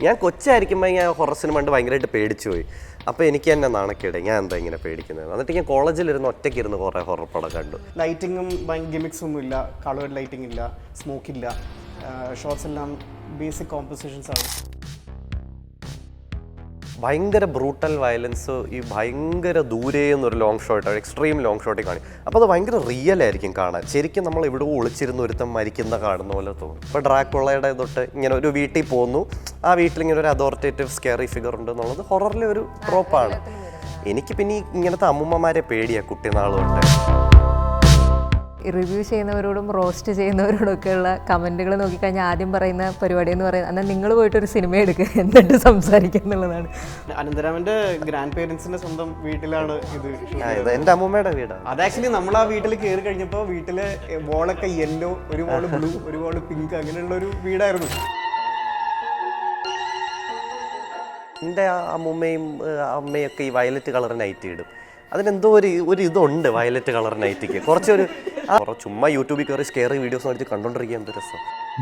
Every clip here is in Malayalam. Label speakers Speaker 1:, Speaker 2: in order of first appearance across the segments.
Speaker 1: ഞാൻ കൊച്ചായിരിക്കുമ്പോൾ ഞാൻ ഹൊറർ സിനിമ കണ്ട് ഭയങ്കരമായിട്ട് പേടിച്ചു പോയി. അപ്പോൾ എനിക്ക് തന്നെ നാണക്കേട്, ഞാൻ എന്താ ഇങ്ങനെ പേടിക്കുന്നത്. എന്നിട്ട് ഞാൻ കോളേജിലിരുന്ന് ഒറ്റയ്ക്കിരുന്ന് കുറേ ഹൊറർ പടം കണ്ടു.
Speaker 2: ലൈറ്റിങ്ങും ഗിമിക്സ് ഒന്നും ഇല്ല, കളേർഡ് ലൈറ്റിംഗ് ഇല്ല, സ്മോക്ക് ഇല്ല, ഷോട്ട്സ് എല്ലാം ബേസിക് കോമ്പോസിഷൻസ് ആണ്.
Speaker 1: ഭയങ്കര ബ്രൂട്ടൽ വയലൻസ്, ഈ ഭയങ്കര ദൂരെ നിന്നൊരു ലോങ് ഷോട്ട്, എക്സ്ട്രീം ലോങ് ഷോട്ടിൽ കാണി. അപ്പോൾ അത് ഭയങ്കര റിയൽ ആയിരിക്കും കാണാൻ. ശരിക്കും നമ്മൾ എവിടെയോ ഒളിച്ചിരുന്ന് ഒരുത്തം മരിക്കുന്ന കാണുന്ന പോലെ തോന്നും. ഇപ്പോൾ ഡ്രാക്കുളയുടെ തൊട്ട് ഇങ്ങനെ ഒരു വീട്ടിൽ പോകുന്നു, ആ വീട്ടിൽ ഇങ്ങനെ ഒരു അതോറിറ്റേറ്റീവ് സ്കെയറി ഫിഗർ ഉണ്ട് എന്നുള്ളത് ഹൊററിലെ ഒരു ട്രോപ്പാണ്. എനിക്ക് പിന്നെ ഇങ്ങനത്തെ അമ്മൂമ്മമാരെ പേടിയാണ് കുട്ടിനാൾ തൊട്ട്.
Speaker 3: റിവ്യൂ ചെയ്യുന്നവരോടും റോസ്റ്റ് ചെയ്യുന്നവരോടൊക്കെയുള്ള കമൻറ്റുകൾ നോക്കിക്കഴിഞ്ഞാൽ ആദ്യം പറയുന്ന പരിപാടി എന്ന് പറയുന്നത് എന്നാൽ നിങ്ങൾ പോയിട്ടൊരു സിനിമ എടുക്കുക എന്നിട്ട് സംസാരിക്കുക എന്നുള്ളതാണ്.
Speaker 2: അനന്തരാമൻ്റെ ഗ്രാൻഡ് പേരൻസിൻ്റെ സ്വന്തം വീട്ടിലാണ് ഇത്.
Speaker 1: എൻ്റെ അമ്മൂമ്മയുടെ വീടാണ്
Speaker 2: അത്. ആക്ച്വലി നമ്മൾ ആ വീട്ടിൽ കയറി കഴിഞ്ഞപ്പോൾ വീട്ടിലെ വോളൊക്കെ യെല്ലോ, ഒരു വോള് ബ്ലൂ, ഒരു വോള് പിങ്ക്, അങ്ങനെയുള്ള ഒരു വീടായിരുന്നു.
Speaker 1: എൻ്റെ അമ്മൂമ്മയും അമ്മയൊക്കെ ഈ വയലറ്റ് കളർ നൈറ്റ് ഇടും. അതിനെന്തോ ഒരു ഇതുണ്ട് വയലറ്റ് കളർ നൈറ്റിക്ക്. കുറച്ചൊരു ചുമ്മാ യൂട്യൂബിൽ കയറി സ്കെയറി വീഡിയോസ് നോക്കി കണ്ടോണ്ടിരിക്കാൻ എന്ത് രസം.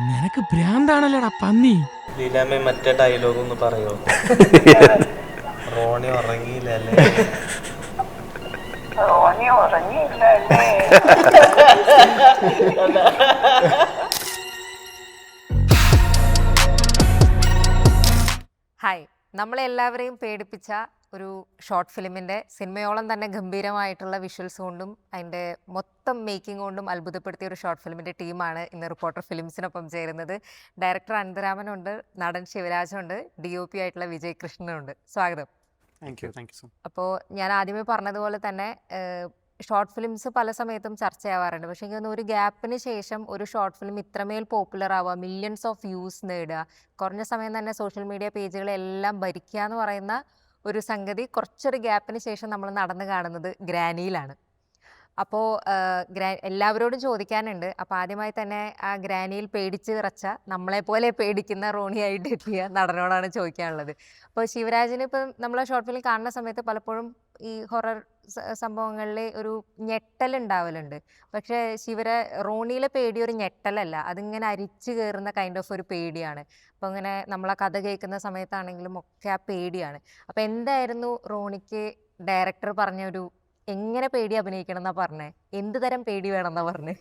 Speaker 4: നിനക്ക് ഭ്രാന്താണല്ലോടാ പന്നി.
Speaker 5: ലീലാമ്മ മറ്റേ ഡയലോഗ് ഒന്ന് പറയോ? റോണി ഉറങ്ങിയില്ലല്ലേ?
Speaker 6: റോണി ഉറങ്ങിയില്ലല്ലേ?
Speaker 3: ഹായ്, നമ്മളെല്ലാവരെയും പേടിപ്പിച്ച ഒരു ഷോർട്ട് ഫിലിമിൻ്റെ സിനിമയോളം തന്നെ ഗംഭീരമായിട്ടുള്ള വിഷ്വൽസ് കൊണ്ടും അതിൻ്റെ മൊത്തം മേക്കിംഗ് കൊണ്ടും അത്ഭുതപ്പെടുത്തിയ ഒരു ഷോർട്ട് ഫിലിമിൻ്റെ ടീമാണ് ഇന്ന് റിപ്പോർട്ടർ ഫിലിംസിനൊപ്പം ചേരുന്നത്. ഡയറക്ടർ അനന്തരാമനുണ്ട്, നടൻ ശിവരാജുണ്ട്, DOP ആയിട്ടുള്ള വിജയ് കൃഷ്ണനുണ്ട്. സ്വാഗതം.
Speaker 2: Thank you so much.
Speaker 3: അപ്പോൾ ഞാൻ ആദ്യമേ പറഞ്ഞതുപോലെ തന്നെ ഷോർട്ട് ഫിലിംസ് പല സമയത്തും ചർച്ചയാവാറുണ്ട്. പക്ഷേ എനിക്ക് ഒരു ഗ്യാപ്പിന് ശേഷം ഒരു ഷോർട്ട് ഫിലിം ഇത്രമേൽ പോപ്പുലർ ആവുക, മില്യൺസ് ഓഫ് വ്യൂസ് നേടുക, കുറഞ്ഞ സമയം തന്നെ സോഷ്യൽ മീഡിയ പേജുകളെല്ലാം ഭരിക്കുക എന്ന് പറയുന്ന ഒരു സംഗതി കുറച്ചൊരു ഗ്യാപ്പിന് ശേഷം നമ്മൾ നടന്നു കാണുന്നത് ഗ്രാനിയിലാണ്. അപ്പോൾ എല്ലാവരോടും ചോദിക്കാനുണ്ട്. അപ്പോൾ ആദ്യമായി തന്നെ ആ ഗ്രാനിയിൽ പേടിച്ച് വിറച്ച നമ്മളെപ്പോലെ പേടിക്കുന്ന റോണിയായിട്ട് എത്തിയ നടനോടാണ് ചോദിക്കാനുള്ളത്. അപ്പോൾ ശിവരാജിന് ഇപ്പം നമ്മൾ ഷോർട്ട് ഫിലിം കാണുന്ന സമയത്ത് പലപ്പോഴും ഈ ഹൊറർ സംഭവങ്ങളിൽ ഒരു ഞെട്ടലുണ്ടാവലുണ്ട്. പക്ഷേ റോണിയിലെ പേടി ഒരു ഞെട്ടലല്ല, അതിങ്ങനെ അരിച്ചു കയറുന്ന കൈൻഡ് ഓഫ് ഒരു പേടിയാണ്. അപ്പോൾ അങ്ങനെ നമ്മൾ ആ കഥ കേൾക്കുന്ന സമയത്താണെങ്കിലും ഒക്കെ ആ പേടിയാണ്. അപ്പോൾ എന്തായിരുന്നു റോണിക്ക് ഡയറക്ടർ പറഞ്ഞൊരു എങ്ങനെ പേടി അഭിനയിക്കണം എന്നാ പറഞ്ഞേ? എന്ത് തരം പേടി വേണമെന്നാ പറഞ്ഞേ?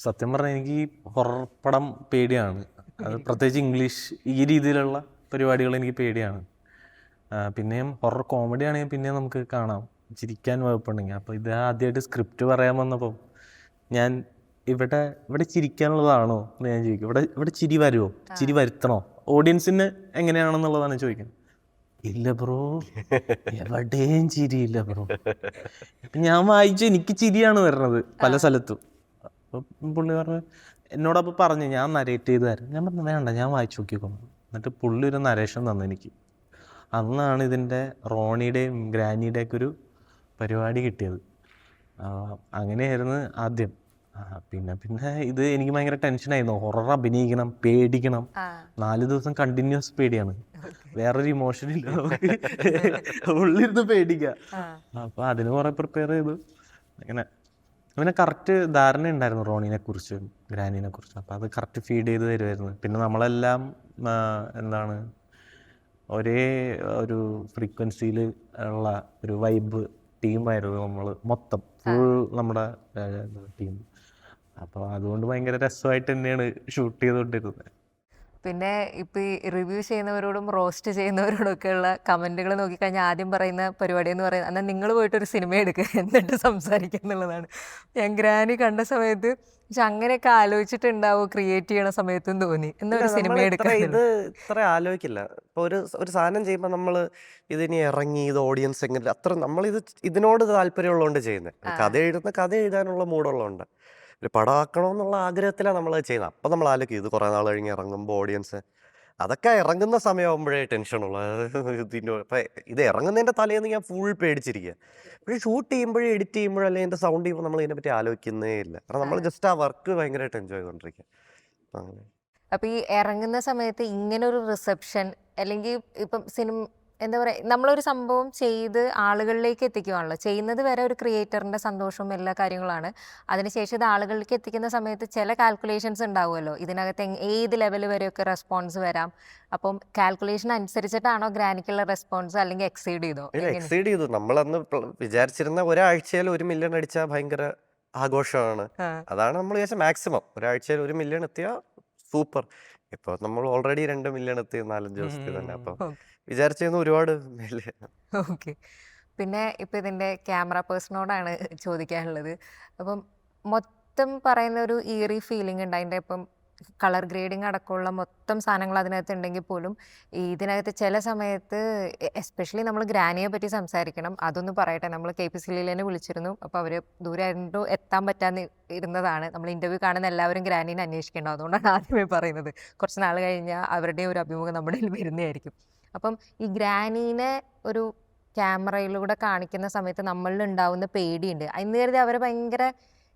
Speaker 5: സത്യം പറഞ്ഞാൽ എനിക്ക് ഹൊറർ പടം പേടിയാണ്. അത് പ്രത്യേകിച്ച് ഇംഗ്ലീഷ് ഈ രീതിയിലുള്ള പരിപാടികൾ എനിക്ക് പേടിയാണ്. പിന്നെയും ഹൊറർ കോമഡി ആണെങ്കിൽ പിന്നെയും നമുക്ക് കാണാം, ചിരിക്കാൻ വകുപ്പുണ്ടെങ്കിൽ. അപ്പോൾ ഇത് ആദ്യമായിട്ട് സ്ക്രിപ്റ്റ് പറയാൻ വന്നപ്പം ഞാൻ ഇവിടെ ചിരിക്കാനുള്ളതാണോ എന്ന് ഞാൻ ചോദിക്കും. ഇവിടെ ചിരി വരുമോ, ചിരി വരുത്തണോ, ഓഡിയൻസിന് എങ്ങനെയാണെന്നുള്ളതാണ് ചോദിക്കുന്നത്. ഇല്ല ബ്രോ, എവിടെയും ചിരിയില്ല ബ്രോ. ഞാൻ വായിച്ചു, എനിക്ക് ചിരിയാണ് വരുന്നത് പല സ്ഥലത്തും. അപ്പം പുള്ളി പറഞ്ഞു, എന്നോടപ്പോൾ പറഞ്ഞു ഞാൻ നരേറ്റ് ചെയ്ത് തരാം. ഞാൻ പറഞ്ഞു വേണ്ട, ഞാൻ വായിച്ചു നോക്കിക്കോളൂ. എന്നിട്ട് പുള്ളി ഒരു നരേഷൻ തന്നു എനിക്ക്. അന്നാണ് ഇതിൻ്റെ റോണിയുടെയും ഗ്രാനിയുടെയൊക്കെ ഒരു പരിപാടി കിട്ടിയത്. അങ്ങനെയായിരുന്നു ആദ്യം. പിന്നെ ഇത് എനിക്ക് ഭയങ്കര ടെൻഷനായിരുന്നു. ഹൊറർ അഭിനയിക്കണം, പേടിക്കണം. 4 ദിവസം കണ്ടിന്യൂസ് പേടിയാണ്, വേറൊരു ഇമോഷൻ ഇല്ല നമുക്ക്. ഉള്ളിരുന്ന് പേടിക്കുക. അപ്പോൾ അതിന് കുറെ പ്രിപ്പയർ ചെയ്തു. അങ്ങനെ കറക്റ്റ് ധാരണ ഉണ്ടായിരുന്നു റോണിനെ കുറിച്ചും ഗ്രാനിനെ കുറിച്ചും. അപ്പോൾ അത് കറക്റ്റ് ഫീഡ് ചെയ്ത് തരുമായിരുന്നു. പിന്നെ നമ്മളെല്ലാം ഒരേ ഒരു ഫ്രീക്വൻസിയിൽ ഉള്ള ഒരു വൈബ് ടീമായിരുന്നു നമ്മൾ മൊത്തം, ഫുൾ നമ്മുടെ ടീം. അപ്പോൾ അതുകൊണ്ട് ഭയങ്കര രസമായിട്ട് തന്നെയാണ് ഷൂട്ട് ചെയ്തുകൊണ്ടിരുന്നത്.
Speaker 3: പിന്നെ ഇപ്പം ഈ റിവ്യൂ ചെയ്യുന്നവരോടും റോസ്റ്റ് ചെയ്യുന്നവരോടൊക്കെയുള്ള കമൻറ്റുകൾ നോക്കിക്കഴിഞ്ഞാൽ ആദ്യം പറയുന്ന പരിപാടി എന്ന് പറയുന്നത് എന്നാൽ നിങ്ങൾ പോയിട്ടൊരു സിനിമ എടുക്കുക എന്നിട്ട് സംസാരിക്കുക എന്നുള്ളതാണ്. ഞാൻ ഗ്രാനി കണ്ട സമയത്ത് പക്ഷെ അങ്ങനെയൊക്കെ ആലോചിച്ചിട്ടുണ്ടാവും ക്രിയേറ്റ് ചെയ്യണ സമയത്തും തോന്നി എന്നാ ഒരു സിനിമ എടുക്കുക.
Speaker 1: ഇത് ഇത്ര ആലോചിക്കില്ല. ഇപ്പോൾ ഒരു സാധനം ചെയ്യുമ്പോൾ നമ്മൾ ഇതിനി ഇറങ്ങി ഇത് ഓഡിയൻസ് എങ്ങനെ അത്ര നമ്മളിത് ഇതിനോട് താല്പര്യമുള്ളതുകൊണ്ട് ചെയ്യുന്നത്. കഥ എഴുതാനുള്ള മൂടുള്ളതുകൊണ്ട് ഒരു പടമാക്കണമെന്നുള്ള ആഗ്രഹത്തിലാണ് നമ്മൾ ചെയ്യുന്നത്. അപ്പം നമ്മൾ ആലോചിക്കും ഇത് കുറേ നാൾ കഴിഞ്ഞ് ഇറങ്ങുമ്പോൾ ഓഡിയൻസ് അതൊക്കെ ഇറങ്ങുന്ന സമയമാകുമ്പോഴേ ടെൻഷനുള്ളൂ. ഇപ്പം ഇത് ഇറങ്ങുന്നതിൻ്റെ തലേന്ന് ഞാൻ ഫുൾ പേടിച്ചിരിക്കുക. പക്ഷേ ഷൂട്ട് ചെയ്യുമ്പോഴും എഡിറ്റ് ചെയ്യുമ്പോഴും അല്ലെങ്കിൽ എൻ്റെ സൗണ്ട് ചെയ്യുമ്പോൾ നമ്മൾ ഇതിനെപ്പറ്റി ആലോചിക്കുന്നേ ഇല്ല. കാരണം നമ്മൾ ജസ്റ്റ് ആ വർക്ക് ഭയങ്കരമായിട്ട് എൻജോയ് ചെയ്തുകൊണ്ടിരിക്കുക. അങ്ങനെ
Speaker 3: അപ്പം ഈ ഇറങ്ങുന്ന സമയത്ത് ഇങ്ങനൊരു റിസപ്ഷൻ അല്ലെങ്കിൽ ഇപ്പം എന്താ പറയുക, നമ്മളൊരു സംഭവം ചെയ്ത് ആളുകളിലേക്ക് എത്തിക്കുവാണല്ലോ. ചെയ്യുന്നത് വരെ ഒരു ക്രിയേറ്ററിൻ്റെ സന്തോഷവും എല്ലാ കാര്യങ്ങളാണ്. അതിനുശേഷം ഇത് ആളുകളിലേക്ക് എത്തിക്കുന്ന സമയത്ത് ചില കാൽക്കുലേഷൻസ് ഉണ്ടാവുമല്ലോ, ഇതിനകത്ത് ഏത് ലെവൽ വരെയൊക്കെ റെസ്പോൺസ് വരാം. അപ്പം കാൽക്കുലേഷൻ അനുസരിച്ചിട്ടാണോ ഗ്രാനിക്കുള്ള റെസ്പോൺസ്, അല്ലെങ്കിൽ എക്സീഡ് ചെയ്തോ?
Speaker 1: എക്സീഡ് ചെയ്തു. നമ്മളന്ന് വിചാരിച്ചിരുന്ന ഒരാഴ്ചയിൽ 1 മില്യൺ അടിച്ചാൽ ഭയങ്കര ആഘോഷമാണ്. അതാണ് നമ്മൾ വിചാരിച്ച മാക്സിമം. ഒരാഴ്ചയിൽ 1 മില്യൺ എത്തിയാൽ സൂപ്പർ. ഇപ്പോൾ നമ്മൾ ഓൾറെഡി 2 മില്യൺ എത്തി 4-5 ദിവസത്തിൽ തന്നെ. അപ്പം വിചാരിച്ചിരുന്ന ഒരുപാട് മേലെ.
Speaker 3: ഓക്കെ. പിന്നെ ഇപ്പം ഇതിൻ്റെ ക്യാമറ പേഴ്സണോടാണ് ചോദിക്കാനുള്ളത്. അപ്പം മൊത്തം പറയുന്ന ഒരു ഈറി ഫീലിംഗ് ഉണ്ട് അതിൻ്റെ. ഇപ്പം കളർ ഗ്രേഡിങ് അടക്കമുള്ള മൊത്തം സാധനങ്ങൾ അതിനകത്ത് ഉണ്ടെങ്കിൽ പോലും ഇതിനകത്ത് ചില സമയത്ത് എസ്പെഷ്യലി നമ്മൾ ഗ്രാനിയെ പറ്റി സംസാരിക്കണം. അതൊന്ന് പറയട്ടെ, നമ്മൾ KPCL തന്നെ വിളിച്ചിരുന്നു. അപ്പോൾ അവർ ദൂരമായിട്ട് എത്താൻ പറ്റാന്ന് ഇരുന്നതാണ്. നമ്മൾ ഇൻ്റർവ്യൂ കാണുന്ന എല്ലാവരും ഗ്രാനീനെ അന്വേഷിക്കേണ്ടത്. അതുകൊണ്ടാണ് ആദ്യമേ പറയുന്നത്. കുറച്ച് നാൾ കഴിഞ്ഞാൽ അവരുടെ ഒരു അഭിമുഖം നമ്മുടെ കയ്യിൽ വരുന്നതായിരിക്കും. അപ്പം ഈ ഗ്രാനീനെ ഒരു ക്യാമറയിലൂടെ കാണിക്കുന്ന സമയത്ത് നമ്മളിൽ ഉണ്ടാവുന്ന പേടിയുണ്ട്. അതിന് കരുതി അവർ ഭയങ്കര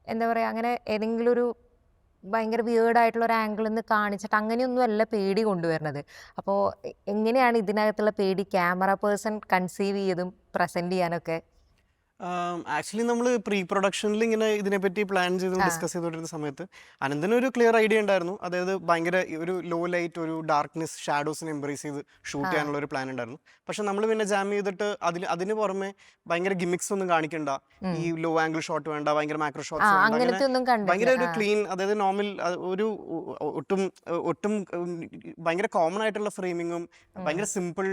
Speaker 3: എന്താ പറയുക, അങ്ങനെ ഏതെങ്കിലും ഒരു ഭയങ്കര വിയേർഡായിട്ടുള്ള ഒരു ആംഗിളിൽ നിന്ന് കാണിച്ചിട്ട് അങ്ങനെയൊന്നും അല്ല പേടി കൊണ്ടുവരുന്നത്. അപ്പോൾ എങ്ങനെയാണ് ഇതിനകത്തുള്ള പേടി ക്യാമറ പേഴ്സൺ കൺസീവ് ചെയ്തും പ്രസൻറ്റ് ചെയ്യാനൊക്കെ?
Speaker 2: ആക്ച്വലി നമ്മൾ പ്രീ പ്രൊഡക്ഷനിൽ ഇങ്ങനെ ഇതിനെപ്പറ്റി പ്ലാൻ ചെയ്ത് ഡിസ്കസ് ചെയ്തുകൊണ്ടിരുന്ന സമയത്ത് അനന്തന് ഒരു ക്ലിയർ ഐഡിയ ഉണ്ടായിരുന്നു. അതായത് ഭയങ്കര ഒരു ലോ ലൈറ്റ്, ഒരു ഡാർക്ക്നെസ്, ഷാഡോസിനെ എംബ്രേസ് ചെയ്ത് ഷൂട്ട് ചെയ്യാനുള്ള ഒരു പ്ലാൻ ഉണ്ടായിരുന്നു. പക്ഷെ നമ്മൾ പിന്നെ ജാം ചെയ്തിട്ട് അതിന് പുറമെ ഭയങ്കര ഗിമിക്സ് ഒന്നും കാണിക്കണ്ട, ഈ ലോ ആംഗിൾ ഷോട്ട് വേണ്ട, ഭയങ്കര മാക്രോ ഷോട്ട്സ് വേണ്ട,
Speaker 3: അങ്ങനത്തെ ഒന്നും
Speaker 2: ഭയങ്കര ഒരു
Speaker 3: കണ്ടില്ല.
Speaker 2: ക്ലീൻ, അതായത് നോർമൽ, ഒരു ഒട്ടും ഭയങ്കര കോമൺ ആയിട്ടുള്ള ഫ്രെയിമിങ്ങും ഭയങ്കര സിമ്പിൾ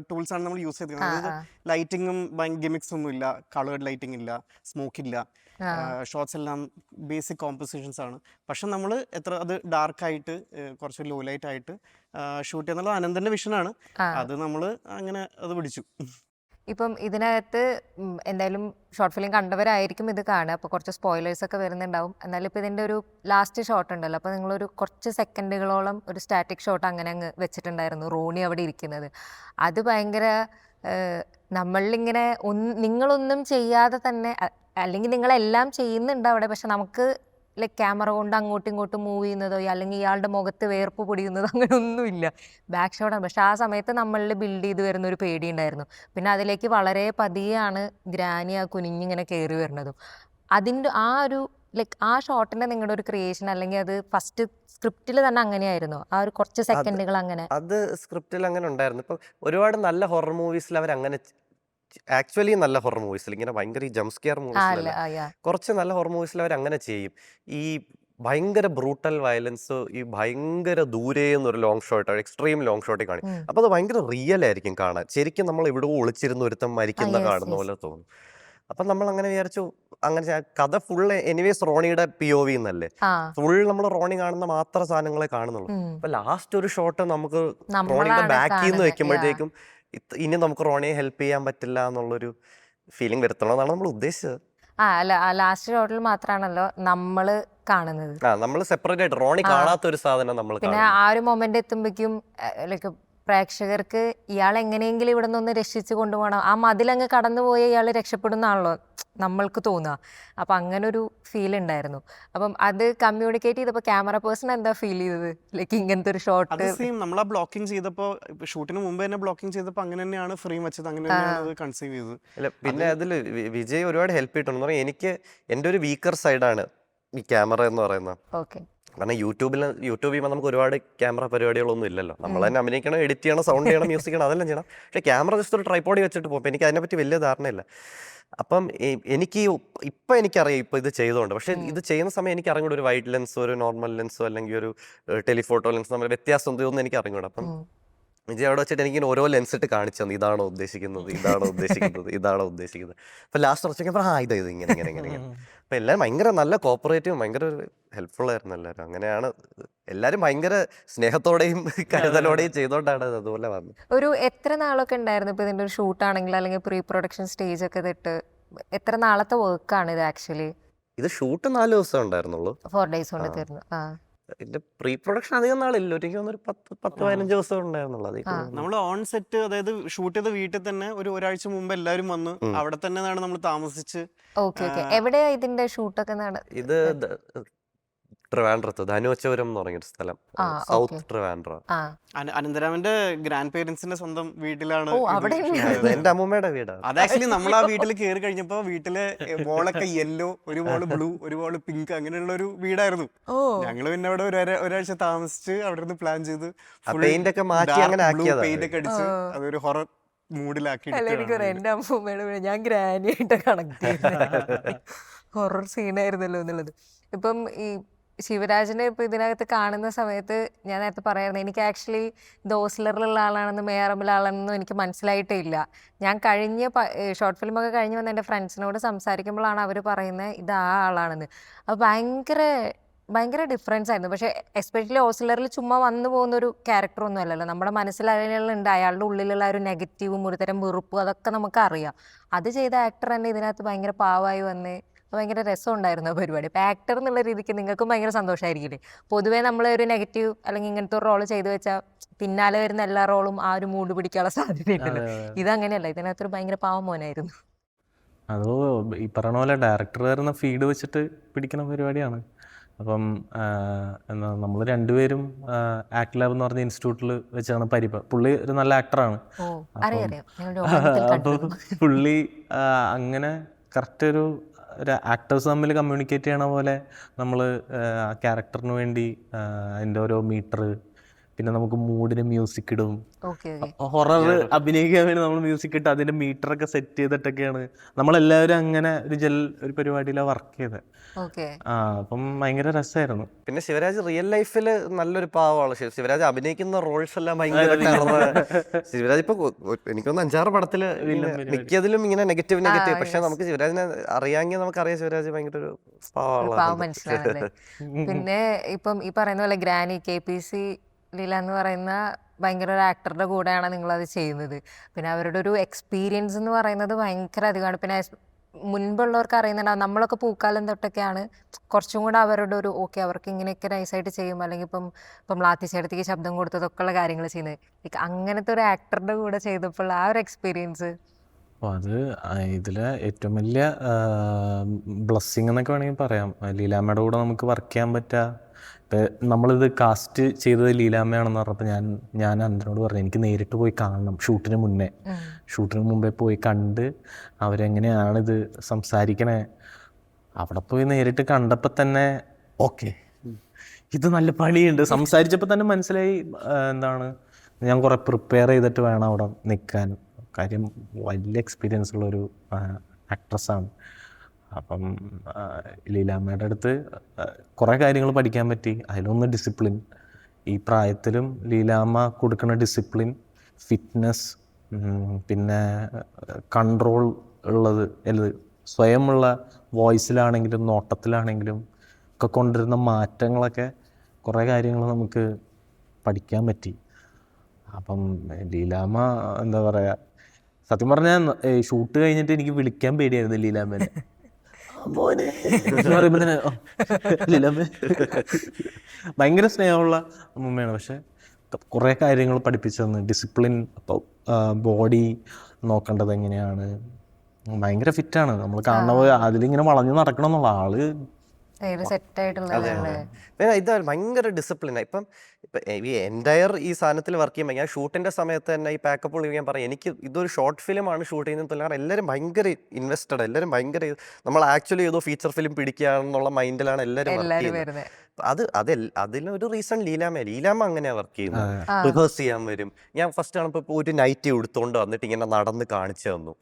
Speaker 2: ടൂൾസ് ആണ് നമ്മൾ യൂസ് ചെയ്തിരുന്നത്. അതായത് ലൈറ്റിങ്ങും ഗിമിക്സ് ഒന്നും ഇല്ല, കളേർഡ് ലൈറ്റിംഗ് ഇല്ല, സ്മോക്ക് ഇല്ല, ഷോട്ട്സ് എല്ലാം ബേസിക് കോമ്പോസിഷൻസ് ആണ്. പക്ഷെ നമ്മൾ അത് ഡാർക്കായിട്ട് കുറച്ച് ലോ ലൈറ്റ് ആയിട്ട് ഷൂട്ട് ചെയ്യുന്നുള്ള അനന്തന്റെ വിഷനാണ്. അത് നമ്മൾ അങ്ങനെ അത് പിടിച്ചു.
Speaker 3: ഇപ്പം ഇതിനകത്ത് എന്തായാലും ഷോർട്ട് ഫിലിം കണ്ടവരായിരിക്കും ഇത് കാണുക. അപ്പോൾ കുറച്ച് സ്പോയിലേഴ്സ് ഒക്കെ വരുന്നുണ്ടാവും. എന്നാലും ഇപ്പോൾ ഇതിൻ്റെ ഒരു ലാസ്റ്റ് ഷോട്ട് ഉണ്ടല്ലോ, അപ്പോൾ നിങ്ങളൊരു കുറച്ച് സെക്കൻഡുകളോളം ഒരു സ്റ്റാറ്റിക് ഷോട്ട് അങ്ങനെ അങ്ങ് വെച്ചിട്ടുണ്ടായിരുന്നു, റോണി അവിടെ ഇരിക്കുന്നത്. അത് ഭയങ്കര നമ്മളിങ്ങനെ നിങ്ങളൊന്നും ചെയ്യാതെ തന്നെ, അല്ലെങ്കിൽ നിങ്ങളെല്ലാം ചെയ്യുന്നുണ്ട് അവിടെ, പക്ഷെ നമുക്ക് ലൈക്ക് ക്യാമറ കൊണ്ട് അങ്ങോട്ടും ഇങ്ങോട്ടും മൂവ് ചെയ്യുന്നതോ അല്ലെങ്കിൽ ഇയാളുടെ മുഖത്ത് വേർപ്പ് പൊടിയുന്നതോ അങ്ങനെ ഒന്നുമില്ല. ബാക്ക് ഷോട്ടാണ്. പക്ഷെ ആ സമയത്ത് നമ്മളിൽ ബിൽഡ് ചെയ്ത് വരുന്ന ഒരു പേടി ഉണ്ടായിരുന്നു. പിന്നെ അതിലേക്ക് വളരെ പതിയാണ് ഗ്രാനി ആ കുനിഞ്ഞിങ്ങനെ കയറി വരുന്നതും. അതിൻ്റെ ആ ഒരു ലൈക്ക് ആ ഷോട്ടിൻ്റെ നിങ്ങളുടെ ഒരു ക്രിയേഷൻ, അല്ലെങ്കിൽ അത് ഫസ്റ്റ് സ്ക്രിപ്റ്റിൽ തന്നെ അങ്ങനെയായിരുന്നു? ആ ഒരു കുറച്ച് സെക്കൻഡുകൾ അങ്ങനെ
Speaker 1: അത് സ്ക്രിപ്റ്റിൽ അങ്ങനെ ഉണ്ടായിരുന്നു. ഇപ്പം ഒരുപാട് നല്ല ഹൊറർ മൂവീസിൽ അവർ അങ്ങനെ ആക്ച്വലി നല്ല ഹൊറർ മൂവീസിൽ ഇങ്ങനെ ഭയങ്കര ഈ ജംസ്കെയർ മൂവീസിലല്ല, കുറച്ച് നല്ല ഹൊറർ മൂവീസിൽ അവർ അങ്ങനെ ചെയ്യും. ഈ ഭയങ്കര ബ്രൂട്ടൽ വയലൻസ്, ഈ ഭയങ്കര ദൂരെ നിന്നൊരു ലോങ് ഷോട്ട്, എക്സ്ട്രീം ലോങ് ഷോട്ടിൽ കാണിക്കും. അപ്പോൾ അത് ഭയങ്കര റിയൽ ആയിരിക്കും കാണാൻ. ശരിക്കും നമ്മൾ എവിടെയോ ഒളിച്ചിരുന്ന് ഒരുത്തം മരിക്കുന്ന കാണുന്ന പോലെ തോന്നും. അപ്പം നമ്മൾ അങ്ങനെ വിചാരിച്ചു, അങ്ങനെ കഥ ഫുള്ള് എനിവേസ് റോണിയുടെ POV എന്നല്ലേ, ഫുൾ നമ്മൾ റോണി കാണുന്ന മാത്രം സാധനങ്ങളെ കാണുന്നുള്ളൂ. അപ്പൊ ലാസ്റ്റ് ഒരു ഷോട്ട് നമുക്ക് റോണിയുടെ ബാക്കിൽ നിന്ന് വെക്കുമ്പോഴത്തേക്കും ഇനി നമുക്ക് റോണിയെ ഹെൽപ്പ് ചെയ്യാൻ പറ്റില്ല എന്നുള്ളൊരു ഫീലിംഗ് വരുത്തണം എന്നാണ് നമ്മൾ ഉദ്ദേശിച്ചത്.
Speaker 3: അല്ല, ലാസ്റ്റ് ഷോട്ടിൽ മാത്രമാണല്ലോ നമ്മള് കാണുന്നത്.
Speaker 1: നമ്മൾ സെപ്പറേറ്റ് ആയിട്ട് റോണി കാണാത്ത ഒരു സാധനം നമ്മൾ
Speaker 3: പിന്നെ ആ ഒരു മൊമെന്റ് എത്തുമ്പോഴേക്കും ലൈക്ക് പ്രേക്ഷകർക്ക് ഇയാൾ എങ്ങനെയെങ്കിലും ഇവിടെ നിന്ന് രക്ഷിച്ച് കൊണ്ടുപോകണം, ആ മതിലങ്ങ് കടന്നുപോയി ഇയാൾ രക്ഷപ്പെടുന്നാണല്ലോ നമ്മൾക്ക് തോന്നുക. അപ്പം അങ്ങനെ ഒരു ഫീൽ ഉണ്ടായിരുന്നു. അപ്പം അത് കമ്മ്യൂണിക്കേറ്റ് ചെയ്തപ്പോൾ ക്യാമറ പേഴ്സൺ എന്താ ഫീൽ ചെയ്തത്? ലൈക്ക് ഇങ്ങനത്തെ ഒരു ഷോട്ട്
Speaker 2: സെയിം നമ്മൾ ആ ബ്ലോക്കിംഗ് ചെയ്തപ്പോൾ, ഷൂട്ടിന് മുമ്പ് തന്നെ ബ്ലോക്കിംഗ് ചെയ്തപ്പോൾ അങ്ങനെ തന്നെയാണ് ഫ്രെയിം വെച്ചത്, അങ്ങനെ തന്നെയാണ് അത് കൺസീവ് ചെയ്തത്.
Speaker 1: അല്ല, പിന്നെ അതിൽ വിജയ് ഒരുപാട് ഹെൽപ്പ് ചെയ്തിട്ടുണ്ട്. എനിക്ക് എൻ്റെ ഒരു വീക്കർ സൈഡാണ് ഈ ക്യാമറ എന്ന് പറയുന്നത്.
Speaker 3: ഓക്കെ.
Speaker 1: കാരണം യൂട്യൂബിൽ ചെയ്യുമ്പോൾ നമുക്ക് ഒരുപാട് ക്യാമറ പരിപാടികളൊന്നും ഇല്ലല്ലോ. നമ്മൾ തന്നെ അഭിനയിക്കണം, എഡിറ്റ് ചെയ്യണം, സൗണ്ട് ചെയ്യണം, മ്യൂസിക് ചെയ്യണം, അതെല്ലാം ചെയ്യണം. പക്ഷേ ക്യാമറ ജസ്റ്റ് ഒരു ട്രൈപ്പോഡി വെച്ചിട്ട് പോകും. എനിക്ക് അതിനെപ്പറ്റി വലിയ ധാരണയില്ല. അപ്പം ഇപ്പം എനിക്കറിയാം ഇപ്പം ഇത് ചെയ്തുകൊണ്ട്. പക്ഷേ ഇത് ചെയ്യുന്ന സമയം എനിക്ക് അറിഞ്ഞൂടെ ഒരു വൈഡ് ലെൻസോ ഒരു നോർമൽ ലെൻസോ അല്ലെങ്കിൽ ഒരു ടെലിഫോട്ടോ ലെൻസ് തമ്മിൽ വ്യത്യാസം എന്തൊന്നും എനിക്ക് അറിഞ്ഞൂടെ. അപ്പം വിജയ് അവിടെ വെച്ചിട്ട് എനിക്ക് ഓരോ ലെൻസ് ഇട്ട് കാണിച്ചു തന്നു, ഇതാണോ ഉദ്ദേശിക്കുന്നത്, ഇതാണോ ഉദ്ദേശിക്കുന്നത്, ഇതാണോ ഉദ്ദേശിക്കുന്നത്. അപ്പം ലാസ്റ്റ് കുറച്ചൊക്കെ ഇത് ഇങ്ങനെ. അപ്പം എല്ലാവരും ഭയങ്കര നല്ല കോപ്പറേറ്റീവും ഭയങ്കര ഹെൽപ്ഫുൾ ആയിരുന്നു എല്ലാവരും. അങ്ങനെയാണ് എല്ലാവരും ഭയങ്കര സ്നേഹത്തോടെയും കരുതലോടെയും ചെയ്തോണ്ടാണ് അതുപോലെ വന്നത്.
Speaker 3: ഒരു എത്ര നാളൊക്കെ ഉണ്ടായിരുന്നു ഇപ്പം ഇതിൻ്റെ ഒരു ഷൂട്ടാണെങ്കിൽ, അല്ലെങ്കിൽ പ്രീ പ്രൊഡക്ഷൻ സ്റ്റേജ് ഒക്കെ തൊട്ട് എത്ര നാളത്തെ വർക്കാണ് ഇത്? ആക്ച്വലി
Speaker 1: ഇത് ഷൂട്ട് 4 ദിവസം ഉണ്ടായിരുന്നുള്ളൂ,
Speaker 3: 4 days കൊണ്ട് തീർന്നു.
Speaker 1: ഇതിന്റെ പ്രീ പ്രൊഡക്ഷൻ അധികം നാളില്ല, എനിക്ക് തോന്നുന്നു 10-15 ദിവസം ഉണ്ടായിരുന്നുള്ളൂ.
Speaker 2: നമ്മൾ ഓൺ സെറ്റ്, അതായത് ഷൂട്ട് ചെയ്ത വീട്ടിൽ തന്നെ ഒരാഴ്ച മുമ്പ് എല്ലാവരും വന്ന് അവിടെ തന്നെയാണ് നമ്മൾ താമസിച്ച്.
Speaker 3: ഓക്കെ. എവിടെയാ ഇതിന്റെ ഷൂട്ടൊക്കെ?
Speaker 1: ഇത് ട്രിവാൻഡ്രത്ത് ധനുവച്ചപുരം എന്ന് പറഞ്ഞൊരു സ്ഥലം,
Speaker 3: ആ,
Speaker 1: സൗത്ത്
Speaker 3: okay.
Speaker 1: ട്രിവാൻഡ്രം.
Speaker 3: ആ
Speaker 2: അനന്തരാമന്റെ ഗ്രാൻഡ് പേരൻസിന്റെ സ്വന്തം വീട്ടിലാണ്
Speaker 3: ഓ,
Speaker 2: ഇത്
Speaker 3: അവിടെ
Speaker 2: shoot
Speaker 1: ഇത്
Speaker 2: ചെയ്തത്.
Speaker 1: എന്റെ അമ്മൂമ്മയുടെ വീടാണ്.
Speaker 2: അത് ആക്ച്വലി നമ്മൾ ആ വീട്ടിൽ കയറി കഴിഞ്ഞപ്പോ വീട്ടിലെ വോളൊക്കെ യെല്ലോ, ഒരു വോള് ബ്ലൂ, ഒരു വോള് പിങ്ക്, അങ്ങനെയുള്ള ഒരു വീടായിരുന്നു.
Speaker 3: ഓ
Speaker 2: ഞങ്ങൾ പിന്നെ അവിടെ ഒരാഴ്ച താമസിച്ച് അവിടെ നിന്ന് പ്ലാൻ ചെയ്ത്
Speaker 1: പെയിന്റ് ഒക്കെ മാറ്റി അങ്ങനെ ആക്കിയതാണ്.
Speaker 2: പെയിന്റ് ഒക്കെ അടിച്ച് അതൊരു ഹൊറർ മൂഡിലാക്കി
Speaker 3: അല്ല, എനിക്കറിയാം എൻ്റെ അമ്മൂമ്മയുടെ വീട് ഞാൻ ഗ്രാനി ആയിട്ട് കണക്ട് ചെയ്യുന്നത് ഹൊറർ സീനായിരുന്നല്ലോ എന്നുള്ളത്. ഇപ്പം ഈ ശിവരാജിനെ ഇപ്പം ഇതിനകത്ത് കാണുന്ന സമയത്ത് ഞാൻ നേരത്തെ പറയായിരുന്നു, എനിക്ക് ആക്ച്വലി ഇത് ഓസ്ലറിലുള്ള ആളാണെന്ന് മേയറമ്മിലെ ആളാണെന്നും എനിക്ക് മനസ്സിലായിട്ടേ ഇല്ല. ഞാൻ കഴിഞ്ഞ ഷോർട്ട് ഫിലിമൊക്കെ കഴിഞ്ഞ് വന്ന് എൻ്റെ ഫ്രണ്ട്സിനോട് സംസാരിക്കുമ്പോഴാണ് അവർ പറയുന്നത് ഇത് ആ ആളാണെന്ന്. അപ്പോൾ ഭയങ്കര ഡിഫറൻസ് ആയിരുന്നു. പക്ഷേ എസ്പെഷ്യലി ഓസ്ലറിൽ ചുമ്മാ വന്നു പോകുന്ന ഒരു ക്യാരക്ടറൊന്നും അല്ലല്ലോ. നമ്മുടെ മനസ്സിൽ അതിലുണ്ട് അയാളുടെ ഉള്ളിലുള്ള ഒരു നെഗറ്റീവും ഒരു തരം വെറുപ്പും അതൊക്കെ നമുക്കറിയാം. അത് ചെയ്ത ആക്ടർ തന്നെ ഇതിനകത്ത് ഭയങ്കര പാവമായി വന്ന് ഭയങ്കര രസമുണ്ടായിരുന്നു ആ പരിപാടി. അപ്പോൾ ആക്ടർ എന്നുള്ള രീതിക്ക് നിങ്ങൾക്കും ഭയങ്കര സന്തോഷമായിരിക്കില്ലേ? പൊതുവേ നമ്മൾ ഒരു നെഗറ്റീവ് അല്ലെങ്കിൽ ഇങ്ങനത്തെ ഒരു റോള് ചെയ്തു വെച്ചാൽ പിന്നാലെ വരുന്ന എല്ലാ റോളും ആ ഒരു മൂഡ് പിടിക്കാനുള്ള സാധ്യതയുണ്ടല്ലോ. ഇതങ്ങനെയല്ല, ഇതിനകത്തൊരു ഭയങ്കര പാവം മോനായിരുന്നു.
Speaker 5: അത് ഈ പറഞ്ഞ പോലെ ഡയറക്ടർ തരുന്ന ഫീഡ് വെച്ചിട്ട് പിടിക്കുന്ന പരിപാടിയാണ്. അപ്പം എന്താ നമ്മൾ രണ്ടുപേരും ആക്ട് ലാബ് എന്ന് പറഞ്ഞ ഇൻസ്റ്റിറ്റ്യൂട്ടിൽ വെച്ചാണ് പുള്ളി ഒരു നല്ല ആക്ടറാണ്.
Speaker 3: ഓ അറിയാം, ഞങ്ങൾ രോമാഞ്ചത്തിൽ
Speaker 5: അപ്പോൾ
Speaker 3: കണ്ടിരുന്നു.
Speaker 5: പുള്ളി അങ്ങനെ കറക്റ്റ് ഒരു ആക്ടേഴ്സ് തമ്മിൽ കമ്മ്യൂണിക്കേറ്റ് ചെയ്യണ പോലെ നമ്മൾ ആ ക്യാരക്ടറിന് വേണ്ടി അതിൻ്റെ ഓരോ മീറ്റർ, പിന്നെ നമുക്ക് മൂഡിന് മ്യൂസിക് ഇടും.
Speaker 3: ഓക്കെ
Speaker 5: ഹൊറർ അഭിനയിക്കാൻ വേണ്ടി നമ്മൾ മ്യൂസിക് ഇട്ട് അതിൻ്റെ മീറ്ററൊക്കെ സെറ്റ് ചെയ്തിട്ടൊക്കെയാണ് നമ്മളെല്ലാവരും അങ്ങനെ ഒരു പരിപാടിയിലാണ് വർക്ക് ചെയ്തത്.
Speaker 3: ഓക്കെ
Speaker 5: അപ്പം ഭയങ്കര രസമായിരുന്നു.
Speaker 1: പിന്നെ ശിവരാജ് റിയൽ ലൈഫിൽ നല്ലൊരു പാവമാണ്. ശിവരാജ് അഭിനയിക്കുന്ന റോൾസ് എല്ലാം ഭയങ്കര ശിവരാജ് ഇപ്പൊ എനിക്കൊന്ന് 5-6 പടത്തില് മിക്കതിലും ഇങ്ങനെ നെഗറ്റീവ്. പക്ഷെ നമുക്ക് ശിവരാജിനെ അറിയാമെങ്കിൽ നമുക്കറിയാം ശിവരാജ് ഭയങ്കര ഒരു
Speaker 3: പാവം
Speaker 1: പാവമാണ്.
Speaker 3: മനസ്സിലാണല്ലേ. പിന്നെ ഇപ്പം ഈ പറയുന്ന പോലെ ഗ്രാനി KPC ലീല എന്ന് പറയുന്ന ഭയങ്കര ഒരു ആക്ടറുടെ കൂടെയാണ് നിങ്ങളത് ചെയ്യുന്നത്. പിന്നെ അവരുടെ ഒരു എക്സ്പീരിയൻസ് എന്ന് പറയുന്നത് ഭയങ്കര അധികമാണ്. പിന്നെ മുൻപുള്ളവർക്ക് അറിയുന്നുണ്ടാവും, നമ്മളൊക്കെ പൂക്കാലം തൊട്ടൊക്കെയാണ് കുറച്ചും കൂടെ അവരുടെ ഒരു ഓക്കെ അവർക്ക് ഇങ്ങനെയൊക്കെ നൈസായിട്ട് ചെയ്യും, അല്ലെങ്കിൽ ഇപ്പം ലാത്തിച്ചേടത്തേക്ക് ശബ്ദം കൊടുത്തതൊക്കെ ഉള്ള കാര്യങ്ങൾ ചെയ്യുന്നത്. അങ്ങനത്തെ ഒരു ആക്ടറുടെ കൂടെ ചെയ്തപ്പോൾ ആ ഒരു എക്സ്പീരിയൻസ്.
Speaker 5: അപ്പോൾ അത് ഇതിലെ ഏറ്റവും വലിയ ബ്ലെസ്സിങ് എന്നൊക്കെ വേണമെങ്കിൽ പറയാം. ലീലാമ്മയുടെ കൂടെ നമുക്ക് വർക്ക് ചെയ്യാൻ പറ്റുക. ഇപ്പം നമ്മളിത് കാസ്റ്റ് ചെയ്തത് ലീലാമ്മയാണെന്ന് പറഞ്ഞപ്പോൾ ഞാൻ അന്തനോട് പറഞ്ഞു എനിക്ക് നേരിട്ട് പോയി കാണണം. ഷൂട്ടിന് മുമ്പേ പോയി കണ്ട് അവരെങ്ങനെയാണിത് സംസാരിക്കണേ. അവിടെ പോയി നേരിട്ട് കണ്ടപ്പോൾ തന്നെ ഓക്കെ ഇത് നല്ല പണിയുണ്ട്. സംസാരിച്ചപ്പോൾ തന്നെ മനസ്സിലായി എന്താണ് ഞാൻ കുറേ പ്രിപ്പയർ ചെയ്തിട്ട് വേണം അവിടെ നിൽക്കാൻ. കാര്യം വലിയ എക്സ്പീരിയൻസ് ഉള്ളൊരു ആക്ട്രസ്സാണ്. അപ്പം ലീലാമ്മയുടെ അടുത്ത് കുറേ കാര്യങ്ങൾ പഠിക്കാൻ പറ്റി. അതിലൊന്ന് ഡിസിപ്ലിൻ. ഈ പ്രായത്തിലും ലീലാമ്മ കൊടുക്കുന്ന ഡിസിപ്ലിൻ, ഫിറ്റ്നസ്, പിന്നെ കൺട്രോൾ ഉള്ളത് സ്വയമുള്ള വോയിസിലാണെങ്കിലും നോട്ടത്തിലാണെങ്കിലും ഒക്കെ കൊണ്ടുവരുന്ന മാറ്റങ്ങളൊക്കെ കുറേ കാര്യങ്ങൾ നമുക്ക് പഠിക്കാൻ പറ്റി. അപ്പം ലീലാമ്മ എന്താ പറയുക, സത്യം പറഞ്ഞാൽ ഷൂട്ട് കഴിഞ്ഞിട്ട് എനിക്ക് വിളിക്കാൻ പേടിയായിരുന്നു ലീലാമ്മേനെ. മോനെ എന്ന് പറയുമ്പോൾ തന്നെ ലീലാമ്മ ഭയങ്കര സ്നേഹമുള്ള അമ്മയാണ്. പക്ഷെ കുറേ കാര്യങ്ങൾ പഠിപ്പിച്ചു തന്നു. ഡിസിപ്ലിൻ, ബോഡി നോക്കേണ്ടത് എങ്ങനെയാണ്. ഭയങ്കര ഫിറ്റാണ്. നമ്മൾ കാണുന്ന പോലെ അതിലിങ്ങനെ വളഞ്ഞു നടക്കണം എന്നുള്ള ആള്
Speaker 3: സെറ്റായിട്ടുള്ള
Speaker 1: പിന്നെ ഇത് ഭയങ്കര ഡിസിപ്ലിനാണ്. ഇപ്പം ഈ എൻ്റയർ ഈ സാധനത്തിൽ വർക്ക് ചെയ്യുമ്പോൾ ഞാൻ ഷൂട്ടിൻ്റെ സമയത്ത് തന്നെ ഈ പാക്കപ്പ് ഞാൻ പറയും എനിക്ക് ഇതൊരു ഷോർട്ട് ഫിലിമാണ് ഷൂട്ട് ചെയ്യുന്നത്. കാരണം എല്ലാവരും ഭയങ്കര ഇൻവെസ്റ്റഡ്, എല്ലാവരും ഭയങ്കര നമ്മൾ ആക്ച്വലി ഏതോ ഫീച്ചർ ഫിലിം പിടിക്കുകയാണെന്നുള്ള മൈൻഡിലാണ് എല്ലാവരും വർക്ക് ചെയ്യുന്നത്. അതിലൊരു റീസൺ ലീലാമ്മ അങ്ങനെയാണ് വർക്ക് ചെയ്യുന്നത്. റിഹേഴ്സ് ചെയ്യാൻ വരും. ഞാൻ ഫസ്റ്റ് കാണുമ്പോൾ ഒരു നൈറ്റി എടുത്തുകൊണ്ട് വന്നിട്ട് ഇങ്ങനെ നടന്ന് കാണിച്ചു തന്നു.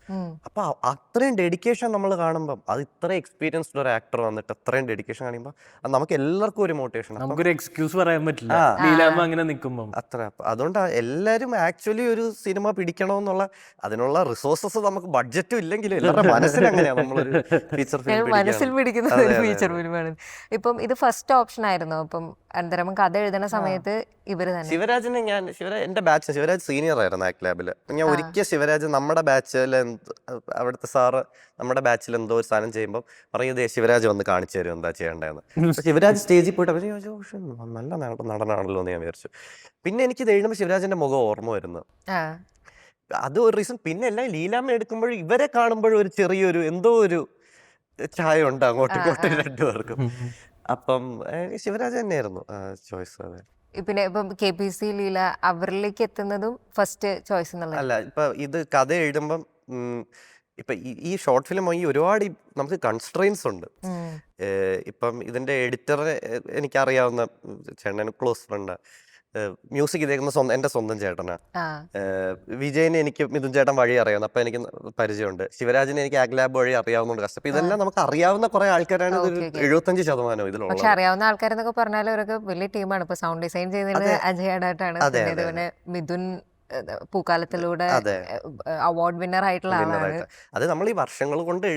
Speaker 1: അപ്പൊ അത്രയും ഡെഡിക്കേഷൻ നമ്മൾ കാണുമ്പോൾ, അത് ഇത്രയും എക്സ്പീരിയൻസ്ഡ് ഒരു ആക്ടർ വന്നിട്ട് അത്രയും ഡെഡിക്കേഷൻ കാണിക്കുമ്പോൾ അത് നമുക്ക് എല്ലാവർക്കും ഒരു മോട്ടിവേഷൻ.
Speaker 5: നമുക്കൊരു എക്സ്ക്യൂസ് പറയാൻ പറ്റില്ല ലീലാമ്മ അങ്ങനെ നിൽക്കുമ്പോൾ.
Speaker 1: അതുകൊണ്ട് എല്ലാവരും ആക്ച്വലി ഒരു സിനിമ പിടിക്കണമെന്നുള്ള അതിനുള്ള റിസോഴ്സസ് നമുക്ക് ബഡ്ജറ്റും ഇല്ലെങ്കിലും എല്ലാവരുടെ മനസ്സിൽ അങ്ങനെയാണ് നമ്മളൊരു ഫീച്ചർ ഫിലിം
Speaker 3: മനസ്സിൽ പിടിക്കുന്ന ഒരു ഫീച്ചർ ഫിലിമാണ്. ഇപ്പം ഇത് ഫസ്റ്റ് ഓപ്ഷൻ ആയിരുന്നു. അപ്പം അനന്തരം കഥ എഴുതുന്ന സമയത്ത് ഇവര് തന്നെ
Speaker 1: ശിവരാജിനെ എന്റെ ബാച്ച് ശിവരാജ് സീനിയർ ആയിരുന്നു ആക്ട് ലാബില്. ഞാൻ ഒരിക്കൽ ശിവരാജ് നമ്മുടെ ബാച്ചിൽ അവിടുത്തെ സാറ് നമ്മുടെ ബാച്ചിൽ എന്തോ ഒരു സാധനം ചെയ്യുമ്പോൾ പറയുന്നത് ശിവരാജ് വന്ന് കാണിച്ചു തരും എന്താ ചെയ്യേണ്ടതെന്ന്. ശിവരാജ് സ്റ്റേജിൽ പോയിട്ട് അവർ ചോദിച്ചു നല്ല നടനാണല്ലോ എന്ന് ഞാൻ വിചാരിച്ചു. പിന്നെ എനിക്കിത് എഴുതുമ്പോൾ ശിവരാജിന്റെ മുഖം ഓർമ്മ വരുന്നു. അത് ഒരു റീസൺ. പിന്നെ എല്ലാം ലീലാമ്മ എടുക്കുമ്പോഴും ഇവരെ കാണുമ്പോഴും ഒരു ചെറിയൊരു എന്തോ ഒരു ചായ ഉണ്ട് അങ്ങോട്ടും ഇങ്ങോട്ടും രണ്ടുപേർക്കും. അപ്പം ശിവരാജ് തന്നെയായിരുന്നു ചോയ്സ്. അതെ.
Speaker 3: പിന്നെ ഇപ്പം KPC ലീല അവരിലേക്ക് എത്തുന്നതും ഫസ്റ്റ് ചോയ്സ് എന്നുള്ളത്.
Speaker 1: അല്ല, ഇപ്പൊ ഇത് കഥ എഴുതുമ്പം ഇപ്പൊ ഈ ഷോർട്ട് ഫിലിം ഒരുപാട് നമുക്ക് കൺസ്ട്രെയിൻസ് ഉണ്ട്. ഇപ്പം ഇതിന്റെ എഡിറ്ററെ എനിക്കറിയാവുന്ന ചേട്ടന് ക്ലോസ് ഫ്രണ്ട്. മ്യൂസിക് ഇതേക്കുന്ന എൻ്റെ സ്വന്തം ചേട്ടനാ. വിജയനെ എനിക്ക് മിഥുൻ ചേട്ടൻ വഴി അറിയാവുന്ന, അപ്പൊ എനിക്ക് പരിചയമുണ്ട്. ശിവരാജിനെ എനിക്ക് ആഗ്ലാബ് വഴി അറിയാവുന്നതുകൊണ്ട് കഷ്ടം. അപ്പൊ ഇതെല്ലാം നമുക്ക് അറിയാവുന്ന കുറെ ആൾക്കാരാണ്. ഇതൊരു 75% ഇതിലുള്ളത്.
Speaker 3: പക്ഷെ അറിയാവുന്ന ആൾക്കാരെന്നൊക്കെ പറഞ്ഞാൽ അവരൊക്കെ വലിയ ടീമാണ്. ഇപ്പൊ സൗണ്ട് ഡിസൈൻ ചെയ്യുന്നത് അജയ് ആടാട്ടാണ്. പിന്നെ ഇതുപോലെ മിഥുൻ പൂക്കാലത്തിലൂടെ അവാർഡ് വിന്നർ ആയിട്ടുള്ള ആളാണ്.
Speaker 1: അത് നമ്മൾ ഈ വർഷങ്ങൾ കൊണ്ട്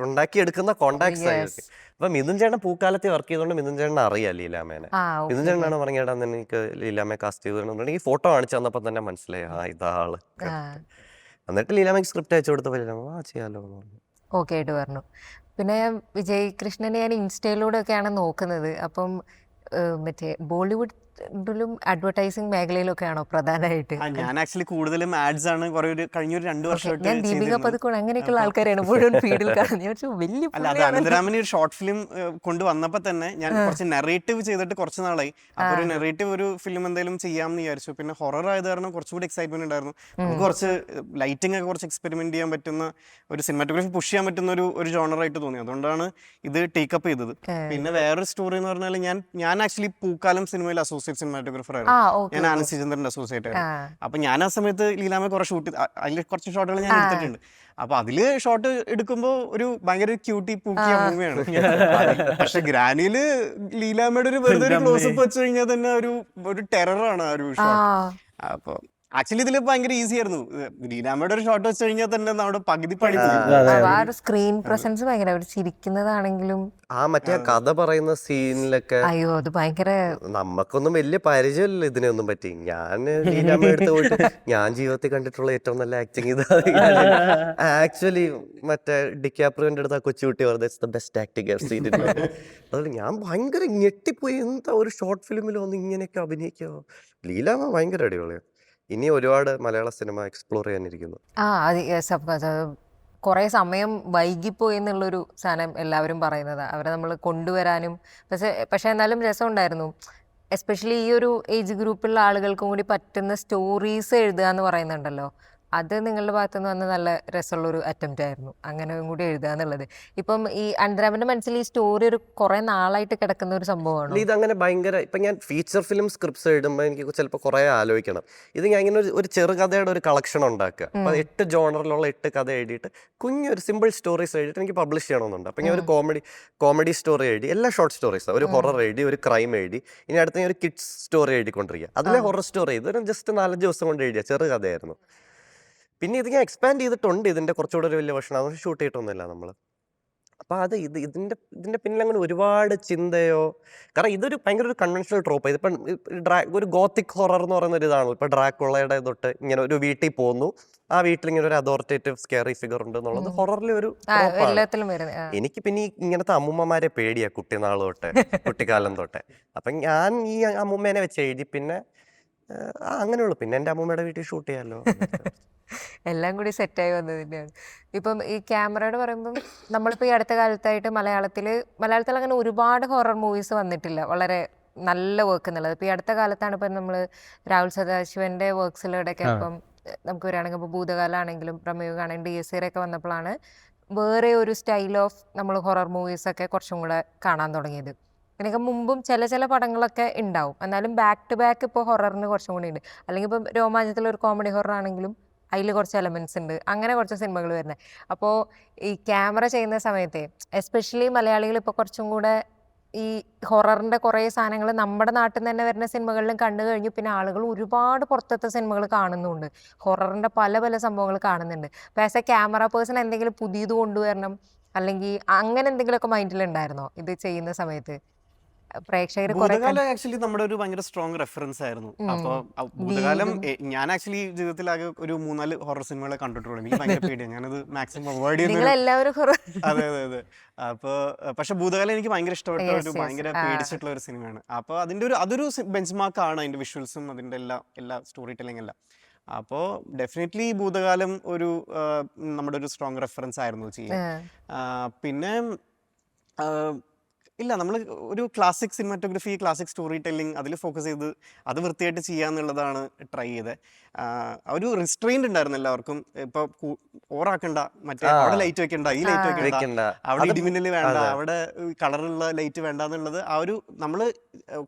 Speaker 1: ഉണ്ടാക്കിയെടുക്കുന്ന കോണ്ടാക്ട്സ് ആയിരിക്കും. അപ്പൊ മിഥുൻ ചേട്ടൻ പൂക്കാലത്തിൽ വർക്ക് ചെയ്തുകൊണ്ട് മിഥുൻ ചേട്ടൻ അറിയാം ലീലാമേനെ. മിഥുൻ ചേട്ടനാണ് പറഞ്ഞേടാ എനിക്ക് ലീലാമയെ കാസ്റ്റ് ചെയ്തു. ഈ ഫോട്ടോ കാണിച്ചു തന്നപ്പോ തന്നെ മനസ്സിലായി ഇതാള്. എന്നിട്ട് ലീലാമയ്ക്ക് സ്ക്രിപ്റ്റ് അയച്ചു കൊടുത്തപ്പോൾ ലീലാമ ചെയ്യാലോ
Speaker 3: ഓക്കെ ആയിട്ട് പറഞ്ഞു. പിന്നെ വിജയ് കൃഷ്ണനെ ഞാൻ ഇൻസ്റ്റയിലൂടെ ഒക്കെയാണ് നോക്കുന്നത്. അപ്പം മറ്റേ ബോളിവുഡിലും അഡ്വർടൈസിങ് മേഖലയിലൊക്കെയാണോ പ്രധാനമായിട്ട്?
Speaker 2: ഞാൻ ആക്ച്വലി കൂടുതലും ആഡ്സ് ആണ് കഴിഞ്ഞൊരു 2 വർഷമായിട്ട്.
Speaker 3: ഞാൻ ദീപിക പദുക്കോൺ അങ്ങനെയൊക്കെയുള്ള ആൾക്കാരാണ് മുഴുവൻ ഫീൽഡിൽ കാണുന്നത്. വലിയ
Speaker 2: അല്ല, അത് അനന്തരാമന് ഒരു ഷോർട്ട് ഫിലിം കൊണ്ടുവന്നപ്പോ തന്നെ ഞാൻ കുറച്ച് നെറേറ്റീവ് ചെയ്തിട്ട് കുറച്ച് നാളായി. അപ്പൊ ഒരു നെറേറ്റീവ് ഒരു ഫിലിം എന്തെങ്കിലും ചെയ്യാമെന്ന് വിചാരിച്ചു. പിന്നെ ഹൊറർ ആയത് കാരണം കുറച്ചുകൂടി എക്സൈറ്റ്മെന്റ് ഉണ്ടായിരുന്നു. നമുക്ക് കുറച്ച് ലൈറ്റിംഗ് ഒക്കെ കുറച്ച് എക്സ്പെരിമെന്റ് ചെയ്യാൻ പറ്റുന്ന ഒരു സിനിമാറ്റോഗ്രാഫി പുഷ് ചെയ്യാൻ പറ്റുന്ന ഒരു ജോണറായിട്ട് തോന്നി. അതുകൊണ്ടാണ് ഇത് ടേക്കപ്പ് ചെയ്തത്. പിന്നെ വേറൊരു സ്റ്റോറി എന്ന് പറഞ്ഞാൽ ഞാൻ ആക്ച്വലി പൂക്കാലം സിനിമയിൽ അസോസിയേറ്റ് സിനിമാറ്റോഗ്രാഫർ ആയിരുന്നു. ഞാൻ ആനന്ദ് ചന്ദ്രന്റെ അസോസിയേറ്റ് ആയിരുന്നു. അപ്പൊ ഞാൻ ആ സമയത്ത് ലീലാമ കുറെ ഷൂട്ട്, അതിൽ കുറച്ച് ഷോട്ടുകൾ ഞാൻ എടുത്തിട്ടുണ്ട്. അപ്പൊ അതില് ഷോട്ട് എടുക്കുമ്പോ ഒരു ഭയങ്കര ക്യൂട്ടി പൂക്കിയ മൂവിയാണ്. പക്ഷെ ഗ്രാനിയില് ലീലാമ്മയുടെ ഒരു വെറുതെ ഒരു ക്ലോസപ്പ് വെച്ച് കഴിഞ്ഞാൽ തന്നെ ഒരു ടെററാണ് ആ ഒരു ഷോട്ട്. അപ്പൊ ആക്ച്വലി ഇതില് ഭയങ്കര ഈസി ആയിരുന്നു. ലീലാമ്മയുടെ ഒരു ഷോട്ട് വെച്ച് കഴിഞ്ഞാൽ തന്നെ നമ്മുടെ പകുതി പണി.
Speaker 3: സ്ക്രീൻ പ്രസൻസ് ഭയങ്കര, അവർ ചിരിക്കുന്നതാണെങ്കിലും
Speaker 1: മറ്റേ കഥ പറയുന്ന സീനിലൊക്കെ
Speaker 3: അയ്യോ അത് ഭയങ്കര.
Speaker 1: നമുക്കൊന്നും വലിയ പരിചയമില്ല ഇതിനൊന്നും പറ്റി. ഞാൻ ലീലാമ്മ എടുത്ത് പോയിട്ട് ഞാൻ ജീവിതത്തിൽ കണ്ടിട്ടുള്ള ഏറ്റവും നല്ല ആക്ടിങ് ഇത്. ആക്ച്വലി മറ്റേ ഡിക്കാപ്രിയോന്റെ അടുത്ത് ആ കൊച്ചുകുട്ടി പറഞ്ഞത് ബെസ്റ്റ് ആക്ടിങ് അതുകൊണ്ട് ഞാൻ ഭയങ്കര ഞെട്ടിപ്പോയി. എന്താ ഒരു ഷോർട്ട് ഫിലിമിൽ വന്ന് ഇങ്ങനെയൊക്കെ അഭിനയിക്കാവോ? ലീലാമ്മ ഭയങ്കര അടിപൊളിയാണ്. ഇനി ഒരുപാട് മലയാള സിനിമ എക്സ്പ്ലോർ ചെയ്യാനിരിക്കുന്നു.
Speaker 3: കുറേ സമയം വൈകിപ്പോയി എന്നുള്ളൊരു സാധനം എല്ലാവരും പറയുന്നതാണ്. അവരെ നമ്മൾ കൊണ്ടുവരാനും പക്ഷെ എന്നാലും രസമുണ്ടായിരുന്നു. എസ്പെഷ്യലി ഈ ഒരു ഏജ് ഗ്രൂപ്പിലുള്ള ആളുകൾക്കും കൂടി പറ്റുന്ന സ്റ്റോറീസ് എഴുതുക എന്ന് പറയുന്നുണ്ടല്ലോ, അത് നിങ്ങളുടെ ഭാഗത്തു നിന്ന് വന്ന നല്ല രസമുള്ളൊരു അറ്റംപ്റ്റ് ആയിരുന്നു. അങ്ങനെ കൂടി എഴുതുക എന്നുള്ളത്. ഇപ്പം ഈ അനന്തരാമന്റെ മനസ്സിൽ ഈ സ്റ്റോറി ഒരു കുറെ നാളായിട്ട് കിടക്കുന്ന ഒരു സംഭവമാണ്.
Speaker 1: ഇതങ്ങനെ ഭയങ്കര ഇപ്പം ഞാൻ ഫീച്ചർ ഫിലിം സ്ക്രിപ്റ്റ്സ് എഴുതുമ്പോൾ എനിക്ക് ചിലപ്പോൾ കുറേ ആലോചിക്കണം. ഇത് ഞാൻ ഇങ്ങനെ ഒരു ചെറുകഥയുടെ ഒരു കളക്ഷൻ ഉണ്ടാക്കുക. അപ്പം 8 ജോണറിലുള്ള 8 കഥ എഴുതിയിട്ട് കുഞ്ഞൊരു സിമ്പിൾ സ്റ്റോറീസ് എഴുതിയിട്ട് എനിക്ക് പബ്ലിഷ് ചെയ്യണമെന്നുണ്ട്. അപ്പം ഞാൻ ഒരു കോമഡി സ്റ്റോറി എഴുതി, എല്ലാ ഷോർട്ട് സ്റ്റോറീസാണ്. ഒരു ഹൊറർ എഴുതി, ഒരു ക്രൈം എഴുതി, ഇനി അടുത്ത് ഞാൻ ഒരു കിഡ്സ് സ്റ്റോറി എഴുതിക്കൊണ്ടിരിക്കുക. അതിലെ ഹൊറർ സ്റ്റോറി ഇതൊരു ജസ്റ്റ് 4-5 ദിവസം കൊണ്ട് എഴുതിയ ചെറുകഥയായിരുന്നു. പിന്നെ ഇത് ഞാൻ എക്സ്പാൻഡ് ചെയ്തിട്ടുണ്ട്. ഇതിൻ്റെ കുറച്ചുകൂടെ ഒരു വലിയ വർഷം അത് ഷൂട്ട് ചെയ്തിട്ടൊന്നുമില്ല നമ്മൾ. അപ്പോൾ അത് ഇതിൻ്റെ പിന്നിൽ അങ്ങനെ ഒരുപാട് ചിന്തയോ, കാരണം ഇതൊരു ഭയങ്കര ഒരു കൺവെൻഷണൽ ട്രോപ്പ്. ഇതിപ്പം ഒരു ഗോത്തിക് ഹൊറർ എന്ന് പറയുന്ന ഒരു ഇതാണല്ലോ. ഇപ്പോൾ ഡ്രാക്കുളയുടെ തൊട്ട് ഇങ്ങനെ ഒരു വീട്ടിൽ പോകുന്നു, ആ വീട്ടിൽ ഇങ്ങനെ ഒരു അതോറിറ്റേറ്റീവ് സ്കെയറി ഫിഗർ ഉണ്ട് എന്നുള്ളത് ഹൊററിലെ ഒരു എനിക്ക് പിന്നെ ഇങ്ങനത്തെ അമ്മൂമ്മമാരെ പേടിയാ കുട്ടിനാൾ തൊട്ട്, കുട്ടിക്കാലം തൊട്ട്. അപ്പം ഞാൻ ഈ അമ്മൂമ്മേനെ വെച്ച് എഴുതി. പിന്നെ അങ്ങനെയുള്ളൂ. പിന്നെ എൻ്റെ അമ്മൂമ്മയുടെ വീട്ടിൽ ഷൂട്ട് ചെയ്യാമല്ലോ.
Speaker 3: എല്ലാം കൂടി സെറ്റായി വന്നതിൻ്റെയാണ്. ഇപ്പം ഈ ക്യാമറയുടെ പറയുമ്പം നമ്മളിപ്പോൾ ഈ അടുത്ത കാലത്തായിട്ട് മലയാളത്തിൽ അങ്ങനെ ഒരുപാട് ഹൊറർ മൂവീസ് വന്നിട്ടില്ല വളരെ നല്ല വർക്ക് എന്നുള്ളത്. ഇപ്പോൾ ഈ അടുത്ത കാലത്താണ് ഇപ്പം നമ്മൾ രാഹുൽ സദാശിവൻ്റെ വർക്ക്സിലൂടെയൊക്കെ ഇപ്പം നമുക്ക് വരികയാണെങ്കിൽ ഇപ്പോൾ ഭൂതകാലമാണെങ്കിലും പ്രമേയമാണെങ്കിലും DSA ഒക്കെ വന്നപ്പോഴാണ് വേറെ ഒരു സ്റ്റൈൽ ഓഫ് നമ്മൾ ഹൊറർ മൂവീസൊക്കെ കുറച്ചും കൂടെ കാണാൻ തുടങ്ങിയത്. എനിക്ക് മുമ്പും ചില പടങ്ങളൊക്കെ ഉണ്ടാവും, എന്നാലും ബാക്ക് ടു ബാക്ക് ഇപ്പോൾ ഹൊററിന് കുറച്ചും കൂടി ഉണ്ട്. അല്ലെങ്കിൽ ഇപ്പം രോമാഞ്ചത്തിലൊരു കോമഡി ഹൊറർ ആണെങ്കിലും അതിൽ കുറച്ച് എലമെൻറ്റ്സ് ഉണ്ട്, അങ്ങനെ കുറച്ച് സിനിമകൾ വരുന്നത്. അപ്പോൾ ഈ ക്യാമറ ചെയ്യുന്ന സമയത്തെ എസ്പെഷ്യലി മലയാളികൾ ഇപ്പോൾ കുറച്ചും കൂടെ ഈ ഹൊററിൻ്റെ കുറേ സാധനങ്ങൾ നമ്മുടെ നാട്ടിൽ നിന്ന് തന്നെ വരുന്ന സിനിമകളിലും കണ്ടു കഴിഞ്ഞു. പിന്നെ ആളുകൾ ഒരുപാട് പുറത്തത്തെ സിനിമകൾ കാണുന്നുണ്ട്, ഹൊററിൻ്റെ പല സംഭവങ്ങൾ കാണുന്നുണ്ട്. അപ്പോൾ ആസ് എ ക്യാമറ പേഴ്സൺ എന്തെങ്കിലും പുതിയത് കൊണ്ടുവരണം അല്ലെങ്കിൽ അങ്ങനെ എന്തെങ്കിലുമൊക്കെ മൈൻഡിലുണ്ടായിരുന്നോ ഇത് ചെയ്യുന്ന സമയത്ത്? പ്രേക്ഷകർ
Speaker 2: ഭൂതകാലം ആക്ച്വലി നമ്മുടെ ഒരു ഭയങ്കര സ്ട്രോങ് റെഫറൻസ് ആയിരുന്നു. അപ്പൊ ഭൂതകാലം ഞാൻ ആക്ച്വലി ജീവിതത്തിൽ ആകെ ഒരു 3-4 ഹൊറർ സിനിമകളെ കണ്ടിട്ടുള്ളൂ. എനിക്ക് ഭയങ്കര പേടിയാണ്, ഞാനത് മാക്സിമം അവോയ്ഡ് ചെയ്യുന്നത്. അതെ. അപ്പൊ പക്ഷെ ഭൂതകാലം എനിക്ക് ഭയങ്കര ഇഷ്ടപ്പെട്ട ഒരു ഭയങ്കര പേടിച്ചിട്ടുള്ള ഒരു സിനിമയാണ്. അപ്പൊ അതൊരു ബെഞ്ച് മാർക്ക് ആണ്, അതിന്റെ വിഷ്വൽസും അതിന്റെ എല്ലാ സ്റ്റോറി ടെല്ലിംഗ് എല്ലാം. അപ്പോൾ ഡെഫിനറ്റ്ലി ഭൂതകാലം നമ്മുടെ ഒരു സ്ട്രോങ് റെഫറൻസ് ആയിരുന്നു ചെയ്യാൻ. പിന്നെ ഇല്ല, നമ്മൾ ഒരു classic cinematography, classic story telling അതിൽ ഫോക്കസ് ചെയ്ത് അത് വൃത്തിയായിട്ട് ചെയ്യാന്നുള്ളതാണ് ട്രൈ ചെയ്തത്. ഒരു റിസ്ട്രെയിൻഡ് ഉണ്ടായിരുന്നു എല്ലാവർക്കും. ഇപ്പൊ ഓറാക്കണ്ട, മറ്റേ അവിടെ ലൈറ്റ് വെക്കണ്ട, ഈ ലൈറ്റ് വെക്കണ്ട,
Speaker 1: വെക്കണ്ട.
Speaker 2: അവിടെ
Speaker 1: അത്
Speaker 2: ഇടിമിന്നൽ വേണ്ട,
Speaker 1: അതെ.
Speaker 2: അവിടെ കളറുള്ള ലൈറ്റ് വേണ്ട എന്നുള്ളത് ആ ഒരു നമ്മള്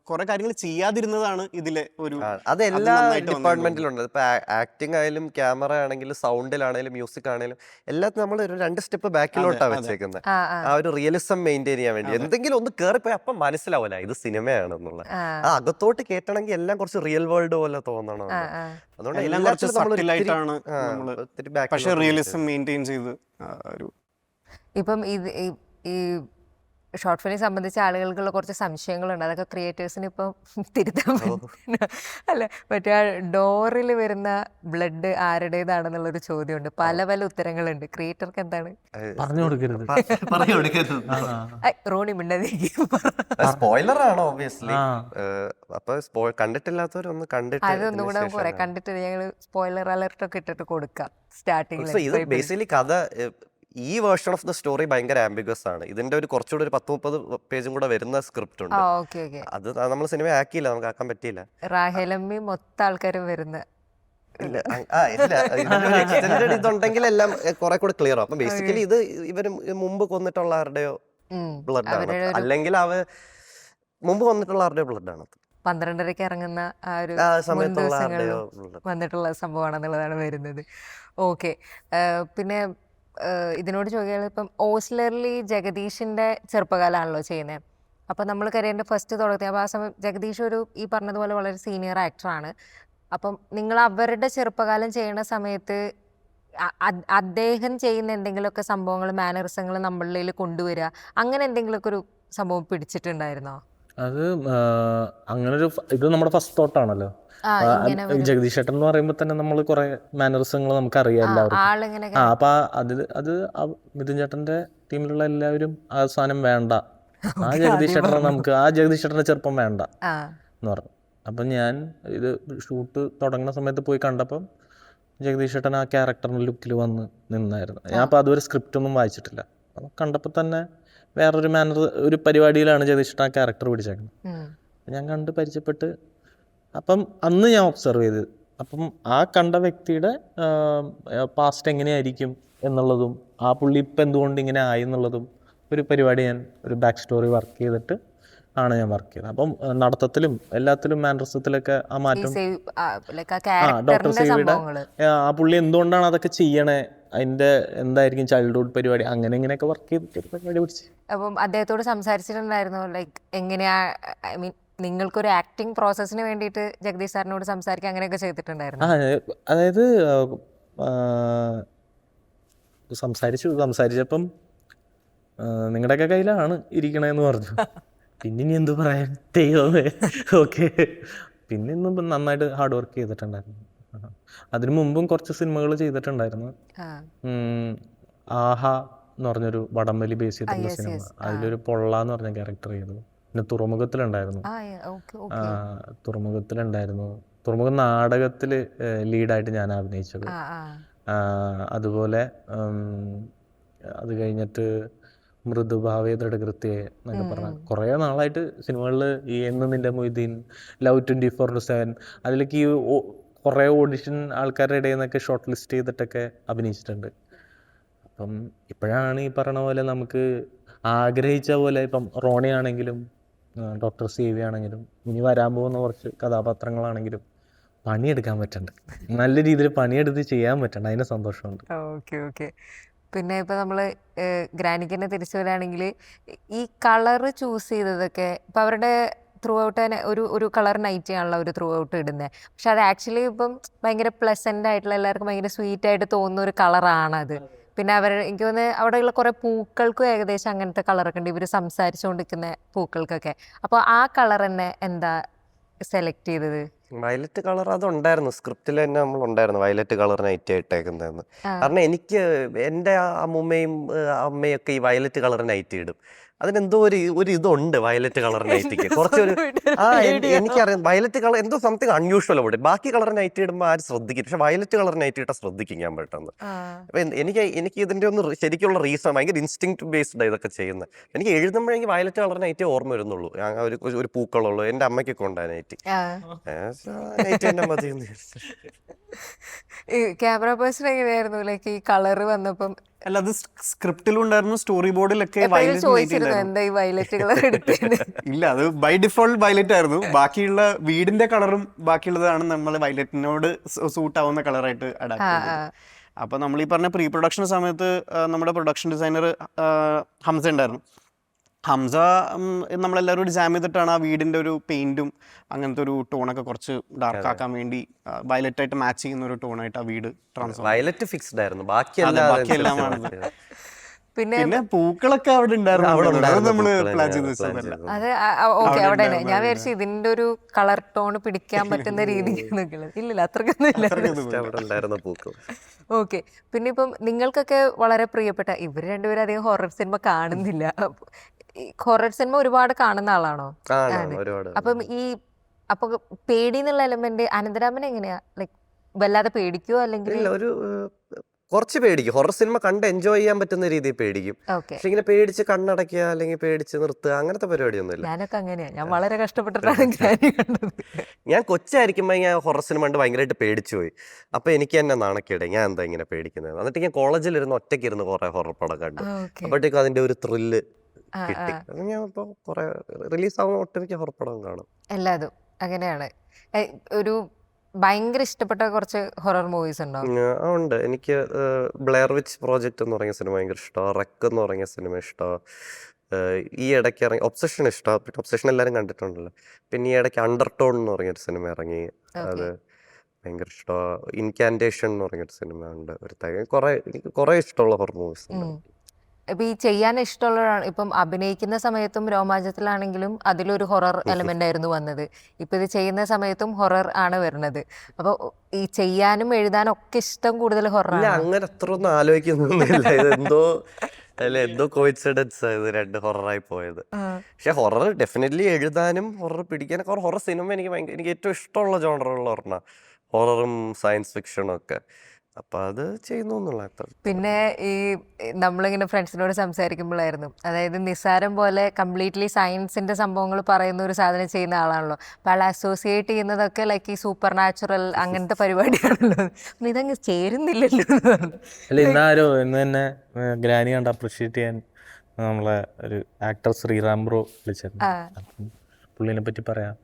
Speaker 2: കുറെ കാര്യങ്ങൾ ചെയ്യാതിരുന്നതാണ് ഇതിലെ ഒരു
Speaker 1: അത് എല്ലാ
Speaker 2: നന്നായിട്ട്
Speaker 1: ഡിപ്പാർട്ട്മെന്റിലും ഉണ്ട്. ഇപ്പൊ ആക്ടിങ് ആയാലും ക്യാമറ ആണെങ്കിലും സൗണ്ടിലാണെങ്കിലും മ്യൂസിക് ആണെങ്കിലും എല്ലാത്തിനും നമ്മൾ ഒരു 2 സ്റ്റെപ്പ് ബാക്കിലോട്ടാണ്
Speaker 2: അതെ.
Speaker 1: വെച്ചേക്കുന്നത്.
Speaker 3: ആ
Speaker 1: ആ ഒരു റിയലിസം മെയിൻറ്റെയിൻ ചെയ്യാൻ വേണ്ടി. എന്തെങ്കിലും ഒന്ന് കേറിപ്പോയി അപ്പം മനസ്സിലാവില്ല ഇത് സിനിമയാണെന്നുള്ള.
Speaker 3: ആ
Speaker 1: ആ അകത്തോട്ട് കേട്ടണമെങ്കിൽ എല്ലാം കുറച്ച് റിയൽ വേൾഡ് പോലെ തോന്നണം.
Speaker 3: ആ ആ
Speaker 1: അതുകൊണ്ട്
Speaker 2: എല്ലാം കുറച്ച്
Speaker 1: എല്ലാത്തിലും നമ്മൾ
Speaker 2: സട്ടിലായിട്ടാണ് നമ്മള് പക്ഷെ റിയലിസം
Speaker 1: ബാക്കിലോട്ട്
Speaker 2: മെയിൻറ്റെയിൻ ചെയ്ത് ഒരു
Speaker 3: ഇപ്പം ഈ ഷോർട്ട് ഫിലിം സംബന്ധിച്ച ആളുകൾക്കുള്ള കുറച്ച് സംശയങ്ങളുണ്ട്. അതൊക്കെ ക്രിയേറ്റേഴ്സിന് ഇപ്പം തിരുത്താൻ പറ്റുന്ന അല്ല, മറ്റേ ആ ഡോറിൽ വരുന്ന ബ്ലഡ് ആരുടേതാണെന്നുള്ളൊരു ചോദ്യമുണ്ട്. പല പല ഉത്തരങ്ങളുണ്ട്. ക്രിയേറ്റർക്ക് എന്താണ്?
Speaker 5: പറഞ്ഞു കൊടുക്കരുത്.
Speaker 1: പറഞ്ഞു കൊടുക്കരുത്.
Speaker 3: റോണി മിണ്ടാതിരിക്കും.
Speaker 1: സ്പോയിലർ ആണ് ഓബിയസ്ലി.
Speaker 5: ആ.
Speaker 1: അപ്പൊ കണ്ടിട്ടില്ലാത്തവരൊന്ന് കണ്ടിട്ട്
Speaker 3: അതൊന്നും കൂടെ
Speaker 1: ഇതിന്
Speaker 3: പറയാം.
Speaker 1: ശേഷം
Speaker 3: കണ്ടിട്ട് ഞങ്ങൾ സ്പോയിലർ അലർട്ട് ഒക്കെ ഇട്ടിട്ട് കൊടുക്കാം സ്റ്റാർട്ടിങ്ങിൽ.
Speaker 1: So, ഇത് ബേസിക്കലി കഥ ഈ വേർഷൻ ഓഫ് ദ സ്റ്റോറി ഭയങ്കര ആംബിഗസ് ആണ്. ഇതിന്റെ ഒരു കുറച്ചുകൂടി ഒരു 10-30 പേജും കൂടെ വരുന്ന സ്ക്രിപ്റ്റ് ഉണ്ട്.
Speaker 3: Okay okay.
Speaker 1: അത് നമ്മൾ സിനിമ ആക്കിയില്ല, നമുക്ക് ആക്കാൻ പറ്റിയില്ല.
Speaker 3: റാഹേലമ്മി മൊത്തം ആൾക്കാരും വരുന്ന
Speaker 1: ഇല്ല എക്സ്റ്റൻഡഡ് ഇതുണ്ടെങ്കിൽ എല്ലാം കുറെ കൂടി ക്ലിയർ ആവും. അപ്പൊ ബേസിക്കലി ഇത് ഇവര് മുമ്പ് കൊന്നിട്ടുള്ള ആരുടെയോ ബ്ലഡ് ആണ്,
Speaker 3: അവരുടെ ഒരു
Speaker 1: അല്ലെങ്കിൽ മുമ്പ് കൊന്നിട്ടുള്ള ആരുടെയോ ബ്ലഡ് ആണ്.
Speaker 3: 12:30 ഇറങ്ങുന്ന ആ ഒരു
Speaker 1: ആ
Speaker 3: മുൻ
Speaker 1: സമയത്തുള്ള
Speaker 3: ദിവസങ്ങളിൽ
Speaker 1: ആരുടെയോ blood.
Speaker 3: വന്നിട്ടുള്ള സംഭവമാണെന്നുള്ളതാണ് വരുന്നത്. ഓക്കെ. പിന്നെ ഇതിനോട് ചോദിക്കുകയാണെങ്കിൽ ഇപ്പം ഓസ്ലർലി ജഗദീഷിൻ്റെ ചെറുപ്പകാലമാണല്ലോ ചെയ്യുന്നത്. അപ്പം നമ്മൾ കരിയറിൻ്റെ ഫസ്റ്റ് തുടങ്ങി. അപ്പോൾ ആ സമയം ജഗദീഷ് ഈ പറഞ്ഞതുപോലെ വളരെ സീനിയർ ആക്ടറാണ്. അപ്പം നിങ്ങൾ അവരുടെ ചെറുപ്പകാലം ചെയ്യുന്ന സമയത്ത് അദ്ദേഹം ചെയ്യുന്ന എന്തെങ്കിലുമൊക്കെ സംഭവങ്ങൾ, മാനറിസങ്ങൾ നമ്മളിൽ കൊണ്ടുവരിക, അങ്ങനെ എന്തെങ്കിലുമൊക്കെ ഒരു സംഭവം പിടിച്ചിട്ടുണ്ടായിരുന്നോ?
Speaker 5: അത് അങ്ങനൊരു ഇത് നമ്മുടെ ഫസ്റ്റ് തോട്ടാണല്ലോ. ജഗദീഷ് ചേട്ടൻ എന്ന് പറയുമ്പോൾ തന്നെ നമ്മൾ കുറെ മാനറിസങ്ങൾ നമുക്ക് അറിയാം എല്ലാവർക്കും.
Speaker 3: ആളിങ്ങനെ
Speaker 5: അപ്പൊ അത് മിഥുൻ ചേട്ടന്റെ ടീമിലുള്ള എല്ലാവരും ആ സാധനം വേണ്ട, ആ ജഗദീഷ് ചേട്ടനെ നമുക്ക് ആ ജഗദീഷ് ചേട്ടന്റെ ചെറുപ്പം വേണ്ട എന്ന് പറഞ്ഞു. അപ്പം ഞാൻ ഇത് ഷൂട്ട് തുടങ്ങുന്ന സമയത്ത് പോയി കണ്ടപ്പം ജഗദീഷ് ചേട്ടൻ ആ ക്യാരക്ടറിന്റെ ലുക്കിൽ വന്ന് നിന്നായിരുന്നു. ഞാൻ അപ്പോൾ അതുവരെ സ്ക്രിപ്റ്റ് ഒന്നും വായിച്ചിട്ടില്ല. അപ്പം കണ്ടപ്പോൾ തന്നെ വേറൊരു ഒരു പരിപാടിയിലാണ് ജഗദീഷ് ചേട്ടൻ ആ ക്യാരക്ടർ പിടിച്ചേക്കുന്നത്. ഞാൻ കണ്ട് പരിചയപ്പെട്ട് അപ്പം അന്ന് ഞാൻ ഒബ്സർവ് ചെയ്ത്, അപ്പം ആ കണ്ട വ്യക്തിയുടെ പാസ്റ്റ് എങ്ങനെയായിരിക്കും എന്നുള്ളതും ആ പുള്ളി ഇപ്പം എന്തുകൊണ്ട് ഇങ്ങനെ ആയി എന്നുള്ളതും ഒരു പരിപാടി ഞാൻ ഒരു ബാക്ക് സ്റ്റോറി വർക്ക് ചെയ്തിട്ട് ആണ് ഞാൻ വർക്ക് ചെയ്തത്. അപ്പം നടത്തത്തിലും എല്ലാത്തിലും മാനറിസത്തിലൊക്കെ ആ മാറ്റം, ഡോക്ടർ സേവിയുടെ ആ പുള്ളി എന്തുകൊണ്ടാണ് അതൊക്കെ ചെയ്യണേ, അതിൻ്റെ എന്തായിരിക്കും ചൈൽഡ്ഹുഡ് പരിപാടി, അങ്ങനെ ഇങ്ങനെയൊക്കെ വർക്ക് ചെയ്തിട്ട് പരിപാടി പിടിച്ച്.
Speaker 3: അപ്പം അദ്ദേഹത്തോട് സംസാരിച്ചിട്ടുണ്ടായിരുന്നു ലൈക്ക് എങ്ങനെയാ, ഐ മീൻ നിങ്ങൾക്കൊരു ആക്ടിങ് പ്രോസസ്സിന് വേണ്ടിയിട്ട് ജഗദീഷ് സാറിനോട് സംസാരിക്കുക അങ്ങനെയൊക്കെ ചെയ്തിട്ടുണ്ടായിരുന്നു?
Speaker 5: അതായത് സംസാരിച്ചപ്പം നിങ്ങളുടെയൊക്കെ കയ്യിലാണ് ഇരിക്കണേന്ന് പറഞ്ഞു. പിന്നെ ഇനി എന്ത് പറയാൻ, ദൈവമേ. ഓക്കെ. പിന്നെ ഇന്നും നന്നായിട്ട് ഹാർഡ് വർക്ക് ചെയ്തിട്ടുണ്ടായിരുന്നു. അതിനു മുമ്പും കുറച്ച് സിനിമകൾ ചെയ്തിട്ടുണ്ടായിരുന്നു. ആഹ എന്ന് പറഞ്ഞൊരു വടംവലി ബേസ് ചെയ്തിട്ടുള്ള സിനിമ, അതിലൊരു പൊള്ള എന്ന് പറഞ്ഞ ക്യാരക്ടർ ചെയ്തു. പിന്നെ തുറമുഖത്തിലുണ്ടായിരുന്നു. തുറമുഖം നാടകത്തിൽ ലീഡായിട്ട് ഞാൻ അഭിനയിച്ചത്. അതുപോലെ അത് കഴിഞ്ഞിട്ട് മൃദുഭാവേ ദൃഢകൃത്യേ എന്നൊക്കെ പറഞ്ഞ കുറേ നാളായിട്ട് സിനിമകളിൽ ഈ എന്ന് നിന്റെ മൊയ്തീൻ, ലവ് 24/7, അതിലേക്ക് ഈ കുറേ ഓഡിഷൻ ആൾക്കാരുടെ ഇടയിൽ നിന്നൊക്കെ ഷോർട്ട് ലിസ്റ്റ് ചെയ്തിട്ടൊക്കെ അഭിനയിച്ചിട്ടുണ്ട്. അപ്പം ഇപ്പോഴാണ് ഈ പറഞ്ഞ പോലെ നമുക്ക് ആഗ്രഹിച്ച പോലെ, ഇപ്പം റോണി ആണെങ്കിലും ഡോക്ടർ സേവി ആണെങ്കിലും ഇനി വരാൻ പോകുന്ന കുറച്ച് കഥാപാത്രങ്ങളാണെങ്കിലും പണിയെടുക്കാൻ പറ്റണ്ട്, നല്ല രീതിയിൽ പണിയെടുത്ത് ചെയ്യാൻ പറ്റണ്ട, അതിന് സന്തോഷമുണ്ട്.
Speaker 3: Okay okay. പിന്നെ ഇപ്പോൾ നമ്മൾ ഗ്രാനിക്കിനെ തിരിച്ചു വരികയാണെങ്കിൽ ഈ കളറ് ചൂസ് ചെയ്തതൊക്കെ ഇപ്പോൾ അവരുടെ ത്രൂ ഔട്ട് തന്നെ ഒരു കളർ നൈറ്റി ആണല്ലോ അവർ ത്രൂ ഔട്ട് ഇടുന്നത്. പക്ഷെ അത് ആക്ച്വലി ഇപ്പം ഭയങ്കര പ്ലസൻ്റ് ആയിട്ടുള്ള എല്ലാവർക്കും ഭയങ്കര സ്വീറ്റ് ആയിട്ട് തോന്നുന്ന ഒരു കളറാണത്. പിന്നെ എനിക്ക് തോന്നുന്നത് അവിടെയുള്ള കുറേ പൂക്കൾക്കും ഏകദേശം അങ്ങനത്തെ കളറൊക്കെ ഉണ്ട്, ഇവർ സംസാരിച്ചുകൊണ്ടിരിക്കുന്ന പൂക്കൾക്കൊക്കെ. അപ്പോൾ ആ കളർ തന്നെ എന്താ സെലക്ട് ചെയ്തത്?
Speaker 1: വയലറ്റ് കളർ അതുണ്ടായിരുന്നു, സ്ക്രിപ്റ്റിൽ തന്നെ നമ്മളുണ്ടായിരുന്നു വയലറ്റ് കളർ നൈറ്റ് ഇട്ടേക്കുന്നതെന്ന്. കാരണം എനിക്ക് എൻ്റെ അമ്മൂമ്മയും അമ്മയൊക്കെ ഈ വയലറ്റ് കളർ നൈറ്റ് ഇടും. അതിനെന്തോ ഒരു ഇതുണ്ട് വയലറ്റ് കളർ നൈറ്റിക്ക് കുറച്ചൊരു എനിക്കറിയാം വയലറ്റ് കളർ എന്തോ സംതിങ് അൺയൂഷ്വൽ അവിടെ. ബാക്കി കളർ നൈറ്റ് ഇടുമ്പോൾ ആരും ശ്രദ്ധിക്കും, പക്ഷെ വയലറ്റ് കളർ നൈറ്റ് ഇട്ടാൽ ശ്രദ്ധിക്കും ഞാൻ പെട്ടെന്ന്. അപ്പൊ എനിക്ക് ഇതിന്റെ ഒന്ന് ശരിക്കുള്ള റീസൺ ഭയങ്കര ഇൻസ്റ്റിങ് ബേസ്ഡ് ഇതൊക്കെ ചെയ്യുന്നത്. എനിക്ക് എഴുതുമ്പോഴെങ്കിൽ വയലറ്റ് കളർ നൈറ്റ് ഓർമ്മ വരുന്നുള്ളൂ. ഒരു പൂക്കളുള്ളൂ. എൻ്റെ അമ്മയ്ക്കൊക്കെ ഉണ്ടായ നൈറ്റ് നൈറ്റ് എന്നെ മതി.
Speaker 3: ഈ ക്യാമറ പേഴ്സൺ എങ്ങനെയായിരുന്നു ലൈക്ക് ഈ കളറ് വന്നപ്പം
Speaker 2: അല്ല, അത് സ്ക്രിപ്റ്റിലും ഉണ്ടായിരുന്നു, സ്റ്റോറി ബോർഡിലൊക്കെ
Speaker 3: എപ്പോഴും ചോദിച്ചിരുന്നു എന്താ ഈ വയലറ്റ് കളർ എടുത്തത്?
Speaker 2: ഇല്ല, അത് ബൈ ഡിഫോൾട്ട് വയലറ്റ് ആയിരുന്നു. ബാക്കിയുള്ള വീടിന്റെ കളറും ബാക്കിയുള്ളതാണ് നമ്മൾ വയലറ്റിനോട് സൂട്ട് ആവുന്ന കളറായിട്ട് അഡാപ്റ്റ് ചെയ്തത്. അപ്പൊ നമ്മൾ ഈ പറഞ്ഞ പ്രീ പ്രൊഡക്ഷൻ സമയത്ത് നമ്മുടെ പ്രൊഡക്ഷൻ ഡിസൈനർ ഹംസ ഉണ്ടായിരുന്നു. ഹംസ നമ്മളെല്ലാവരും കൂടി ജാം ചെയ്തിട്ടാണ് ആ വീടിന്റെ ഒരു പെയിന്റും അങ്ങനത്തെ ഒരു ടോണൊക്കെ കുറച്ച് ഡാർക്ക് ആക്കാൻ വേണ്ടി വയലറ്റ് ആയിട്ട് മാച്ച് ചെയ്യുന്ന ഒരു ടോണായിട്ട് ആ വീട് ട്രാൻസ്ഫോർ.
Speaker 1: വയലറ്റ് ഫിക്സ്ഡ് ആയിരുന്നു,
Speaker 2: ബാക്കിയെല്ലാം പിന്നെ പൂക്കളൊക്കെ അവിടെ ഉണ്ടായിരുന്നു. നമ്മള് പ്ലാൻ ചെയ്ത് വെച്ചതല്ല.
Speaker 3: അത് ഓക്കെ അവിടെ തന്നെ ഞാൻ വിചാരിച്ചു ഇതിന്റെ ഒരു കളർ ടോൺ പിടിക്കാൻ പറ്റുന്ന രീതിക്ക് ഇല്ലില്ല അത്രക്കൊന്നും ഇല്ല. ഓക്കെ. പിന്നെ ഇപ്പം നിങ്ങൾക്കൊക്കെ വളരെ പ്രിയപ്പെട്ട ഇവർ രണ്ടുപേരും അധികം ഹൊറർ സിനിമ കാണുന്നില്ല. ഹൊറർ സിനിമ ഒരുപാട് കാണുന്ന ആളാണോ? അപ്പം അപ്പൊ പേടി എന്നുള്ള എലമെന്റ് അനന്തരാമൻ എങ്ങനെയാ ലൈക് വല്ലാതെ പേടിക്കോ അല്ലെങ്കിൽ
Speaker 1: ഒരു കുറച്ച് പേടിക്കും. ഹൊറർ സിനിമ കണ്ട് എൻജോയ് ചെയ്യാൻ പറ്റുന്ന രീതിയിൽ പേടിക്കും. പക്ഷെ ഇങ്ങനെ പേടിച്ച് കണ്ണടക്കുക അല്ലെങ്കിൽ പേടിച്ച് നിർത്തുക അങ്ങനത്തെ പരിപാടിയൊന്നുമില്ല.
Speaker 3: ഞാനൊക്കെ അങ്ങനെയാ. ഞാൻ വളരെ കഷ്ടപ്പെട്ടിട്ടാണ് കണ്ടത്.
Speaker 1: ഞാൻ കൊച്ചായിരിക്കുമ്പോൾ ഞാൻ ഹൊറർ സിനിമ കണ്ട് ഭയങ്കരമായിട്ട് പേടിച്ചു പോയി. അപ്പൊ എനിക്ക് തന്നെ നാണക്കേടെ ഞാൻ എന്താ ഇങ്ങനെ പേടിക്കുന്നത്. എന്നിട്ട് ഞാൻ കോളേജിലിരുന്ന് ഒറ്റയ്ക്കിരുന്ന് കുറെ ഹൊറർ പടം കണ്ടു. അപ്പോഴത്തേക്കും അതിന്റെ ഒരു ത്രില്ല് കിട്ടി. ഞാൻ ഇപ്പൊ കുറെ റിലീസ് ആവുന്ന ഒട്ടുമിക്ക ഹൊറർ പടം കാണും.
Speaker 3: എല്ലാതും അങ്ങനെയാണ്. ഒരു ഭയങ്കര ഇഷ്ടപ്പെട്ട കുറച്ച് ഹൊറർ മൂവീസ് ഉണ്ടോ?
Speaker 1: ഉണ്ട്. എനിക്ക് ബ്ലെയർ വിച്ച് പ്രോജക്റ്റ് എന്ന് പറഞ്ഞ സിനിമ ഭയങ്കര ഇഷ്ടമാണ്. റെക്ക് എന്ന് പറഞ്ഞ സിനിമ ഇഷ്ടമാണ്. ഈ ഇടയ്ക്ക് ഇറങ്ങി ഒബ്സഷൻ ഇഷ്ടമാണ്. പിന്നെ ഒബ്സഷൻ എല്ലാവരും കണ്ടിട്ടുണ്ടല്ലോ. പിന്നെ ഈ ഇടയ്ക്ക് അണ്ടർടോൺ എന്ന് പറഞ്ഞൊരു സിനിമ ഇറങ്ങി, അത് ഭയങ്കര ഇഷ്ടമാണ്. ഇൻകാൻറ്റേഷൻ എന്ന് പറഞ്ഞൊരു സിനിമ ഉണ്ട്. എനിക്ക് കുറെ ഇഷ്ടമുള്ള ഹൊറർ മൂവീസ് ഉണ്ട്.
Speaker 3: ഇപ്പൊ ഈ ചെയ്യാൻ ഇഷ്ടമുള്ളതാണ്. ഇപ്പം അഭിനയിക്കുന്ന സമയത്തും രോമാഞ്ചത്തിലാണെങ്കിലും അതിലൊരു ഹൊറർ എലമെന്റ് ആയിരുന്നു വന്നത്. ഇപ്പൊ ഇത് ചെയ്യുന്ന സമയത്തും ഹൊറർ ആണ് വരുന്നത്. അപ്പൊ ഈ ചെയ്യാനും എഴുതാനും ഒക്കെ ഇഷ്ടം കൂടുതൽ ഹൊറർ
Speaker 1: ഇല്ല, അങ്ങനെ അത്ര ഒന്നും ആലോചിക്കുന്നൊന്നുമില്ല. എന്തോ കോയിൻസിഡൻസ് ഇത് രണ്ട് ഹൊററായി പോയത്. പക്ഷെ ഹൊറർ ഡെഫിനറ്റ്ലി എഴുതാനും ഹൊറർ പിടിക്കാനൊക്കെ ഹൊറർ സിനിമ എനിക്ക് ഏറ്റവും ഇഷ്ടമുള്ള ജോണറുള്ള പറഞ്ഞാൽ ഹൊററും സയൻസ് ഫിക്ഷനും ഒക്കെ. അപ്പൊ അത് ചെയ്യുന്നു.
Speaker 3: പിന്നെ ഈ നമ്മളിങ്ങനെ ഫ്രണ്ട്സിനോട് സംസാരിക്കുമ്പോഴായിരുന്നു, അതായത് നിസ്സാരം പോലെ കംപ്ലീറ്റ്ലി സയൻസിന്റെ സംഭവങ്ങൾ പറയുന്ന ഒരു സാധനം ചെയ്യുന്ന ആളാണല്ലോ. അപ്പൊ ആൾ അസോസിയേറ്റ് ചെയ്യുന്നതൊക്കെ ലൈക്ക് ഈ സൂപ്പർ നാച്ചുറൽ അങ്ങനത്തെ പരിപാടിയാണല്ലോ. ഇതങ്ങ് ചേരുന്നില്ലല്ലോ.
Speaker 5: അല്ല, ഇന്ന് തന്നെ ഗ്രാനി കണ്ട് അപ്രിഷിയേറ്റ് ചെയ്യാൻ നമ്മളെ ഒരു ആക്ടർ ശ്രീറാം ബ്രോ വിളിച്ചിരുന്നു. പുള്ളിനെ പറ്റി പറയാം,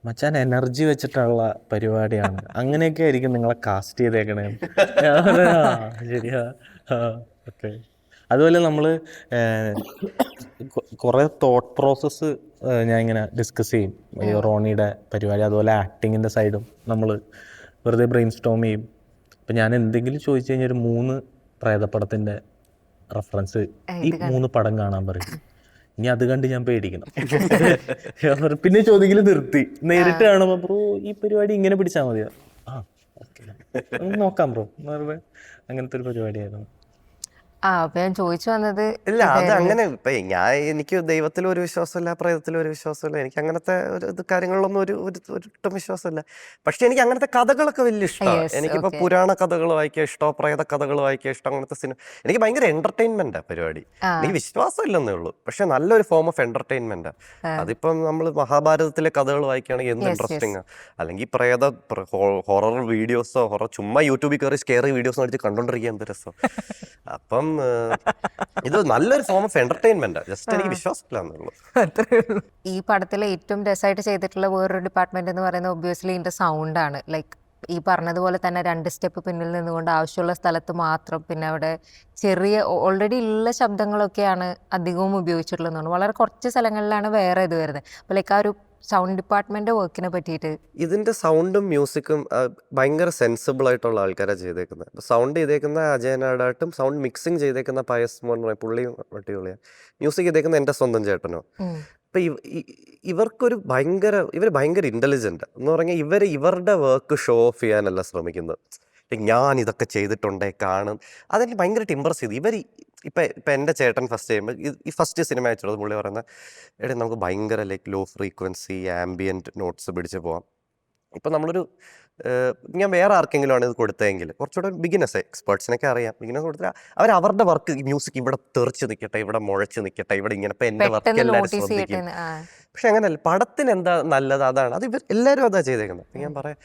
Speaker 5: മച്ചാൻ എനർജി വെച്ചിട്ടുള്ള പരിപാടിയാണ്, അങ്ങനെയൊക്കെ ആയിരിക്കും നിങ്ങളെ കാസ്റ്റ് ചെയ്തേക്കണേ. ശരിയാ, ഓക്കെ. അതുപോലെ നമ്മൾ കുറേ തോട്ട് പ്രോസസ്സ് ഞാൻ ഇങ്ങനെ ഡിസ്കസ് ചെയ്യും. ഈ റോണിയുടെ പരിപാടി, അതുപോലെ ആക്ടിങ്ങിൻ്റെ സൈഡും നമ്മൾ വെറുതെ ബ്രെയിൻ സ്റ്റോം ചെയ്യും. അപ്പം ഞാൻ എന്തെങ്കിലും ചോദിച്ചു കഴിഞ്ഞാൽ ഒരു 3 പ്രേതപ്പടത്തിൻ്റെ റെഫറൻസ്, ഈ 3 പടം കാണാൻ പറയും. ഇനി അത് കണ്ട് ഞാൻ പേടിക്കണം. പിന്നെ ചോദിക്കല് നിർത്തി. നേരിട്ട് കാണുമ്പോ ബ്രോ ഈ പരിപാടി ഇങ്ങനെ പിടിച്ചാൽ മതിയോ? നോക്കാം ബ്രോ, അങ്ങനത്തെ ഒരു പരിപാടിയായിരുന്നു.
Speaker 3: അപ്പൊ ഞാൻ ചോദിച്ചു വന്നത്
Speaker 1: ഇല്ല, അത് അങ്ങനെ ഇപ്പൊ എനിക്ക് ദൈവത്തിൽ ഒരു വിശ്വാസമില്ല, പ്രേതത്തിൽ ഒരു വിശ്വാസമില്ല. എനിക്ക് അങ്ങനത്തെ ഒരു കാര്യങ്ങളിലൊന്നും ഒട്ടും വിശ്വാസമില്ല. പക്ഷെ എനിക്ക് അങ്ങനത്തെ കഥകളൊക്കെ വലിയ ഇഷ്ടമാണ്. എനിക്കിപ്പോ പുരാണ കഥകൾ വായിക്കാൻ ഇഷ്ടം, പ്രേത കഥകൾ വായിക്കാൻ ഇഷ്ടം. അങ്ങനത്തെ സിനിമ എനിക്ക് ഭയങ്കര എന്റർടൈൻമെന്റാ പരിപാടി. എനിക്ക് വിശ്വാസമില്ലെന്നേ ഉള്ളൂ, പക്ഷെ നല്ലൊരു ഫോം ഓഫ് എന്റർടൈൻമെന്റാ. അതിപ്പം നമ്മൾ മഹാഭാരതത്തിലെ കഥകൾ വായിക്കുകയാണെങ്കിൽ എന്ത് ഇൻട്രസ്റ്റിംഗ്. അല്ലെങ്കിൽ ഹൊറർ വീഡിയോസോ ചുമ്മാ യൂട്യൂബിൽ കയറി സ്കെയറി വീഡിയോസ് അടിച്ച് കണ്ടോണ്ടിരിക്കുക എന്ത് രസം. അപ്പം ഇത് നല്ലൊരു ഫോം ഓഫ് എന്റർടൈൻമെന്റ്. ജസ്റ്റ് എനിക്ക് വിശ്വാസമില്ലാന്നുള്ളൂ.
Speaker 3: ഈ പടത്തിലെ ഏറ്റവും രസമായിട്ട് ചെയ്തിട്ടുള്ള വേറൊരു ഡിപ്പാർട്ട്മെന്റ് എന്ന് പറയുന്നത് ഒബ്വിയസ്ലി ഇതിന്റെ സൗണ്ട് ആണ്. ലൈക്ക് ഈ പറഞ്ഞതുപോലെ തന്നെ 2 സ്റ്റെപ്പ് പിന്നിൽ നിന്നുകൊണ്ട് ആവശ്യമുള്ള സ്ഥലത്ത് മാത്രം, പിന്നെ അവിടെ ചെറിയ ഓൾറെഡി ഉള്ള ശബ്ദങ്ങളൊക്കെയാണ് അധികവും ഉപയോഗിച്ചിട്ടുള്ളതെന്നാണ്. വളരെ കുറച്ച് സ്ഥലങ്ങളിലാണ് വേറെ ഇത് വരുന്നത്. അപ്പോൾ ലൈക്ക് ആ ഒരു സൗണ്ട് ഡിപ്പാർട്ട്മെന്റ് വർക്കിനെ പറ്റിയിട്ട്,
Speaker 1: ഇതിന്റെ സൗണ്ടും മ്യൂസിക്കും ഭയങ്കര സെൻസിബിൾ ആയിട്ടുള്ള ആൾക്കാരാണ് ചെയ്തേക്കുന്നത്. സൗണ്ട് ചെയ്തേക്കുന്ന അജയനാടായിട്ടും സൗണ്ട് മിക്സിങ് ചെയ്തേക്കുന്ന പയസ് മോൻ പുള്ളിയും അടിപൊളിയാണ്. മ്യൂസിക് ചെയ്തേക്കുന്ന എൻ്റെ സ്വന്തം ചേട്ടനോ. അപ്പൊ ഇവർ ഭയങ്കര ഇന്റലിജന്റ് എന്ന് പറഞ്ഞാൽ ഇവരുടെ വർക്ക് ഷോ ഓഫ് ചെയ്യാനല്ല ശ്രമിക്കുന്നത്. ഞാൻ ഇതൊക്കെ ചെയ്തിട്ടുണ്ടേ കാണും. അതെനിക്ക് ഭയങ്കരമായിട്ട് ഇമ്പ്രസ് ചെയ്തു. ഇപ്പം എൻ്റെ ചേട്ടൻ ഫസ്റ്റ് ചെയ്യുമ്പോൾ ഈ ഫസ്റ്റ് സിനിമ അയച്ചിട്ടുള്ളത് പുള്ളി പറയുന്നത് എടേ നമുക്ക് ഭയങ്കര like low frequency ambient notes പിടിച്ച് പോവാം. ഇപ്പം നമ്മളൊരു ഞാൻ വേറെ ആർക്കെങ്കിലും ആണ് ഇത് കൊടുത്തതെങ്കിൽ കുറച്ചുകൂടെ ബിഗിനേഴ്സ് എക്സ്പേർട്സിനൊക്കെ അറിയാം. ബിഗിനേഴ്സ് കൊടുത്താൽ അവരുടെ വർക്ക് മ്യൂസിക് ഇവിടെ തെറിച്ച് നിൽക്കട്ടെ, ഇവിടെ മുഴച്ച് നിൽക്കട്ടെ, ഇവിടെ ഇങ്ങനെ ഇപ്പം എൻ്റെ വർക്ക്
Speaker 3: പെട്ടെന്ന്
Speaker 1: എല്ലാവരും
Speaker 3: നോട്ടീസ്
Speaker 1: ശ്രദ്ധിക്കും.
Speaker 3: ചെയ്യട്ടെ.
Speaker 1: പക്ഷെ അങ്ങനെയല്ല, പടത്തിന് എന്താ നല്ലത് അതാണ്. അത് ഇവർ എല്ലാവരും അതാ ചെയ്തേക്കുന്നത്. അപ്പം ഞാൻ പറയാം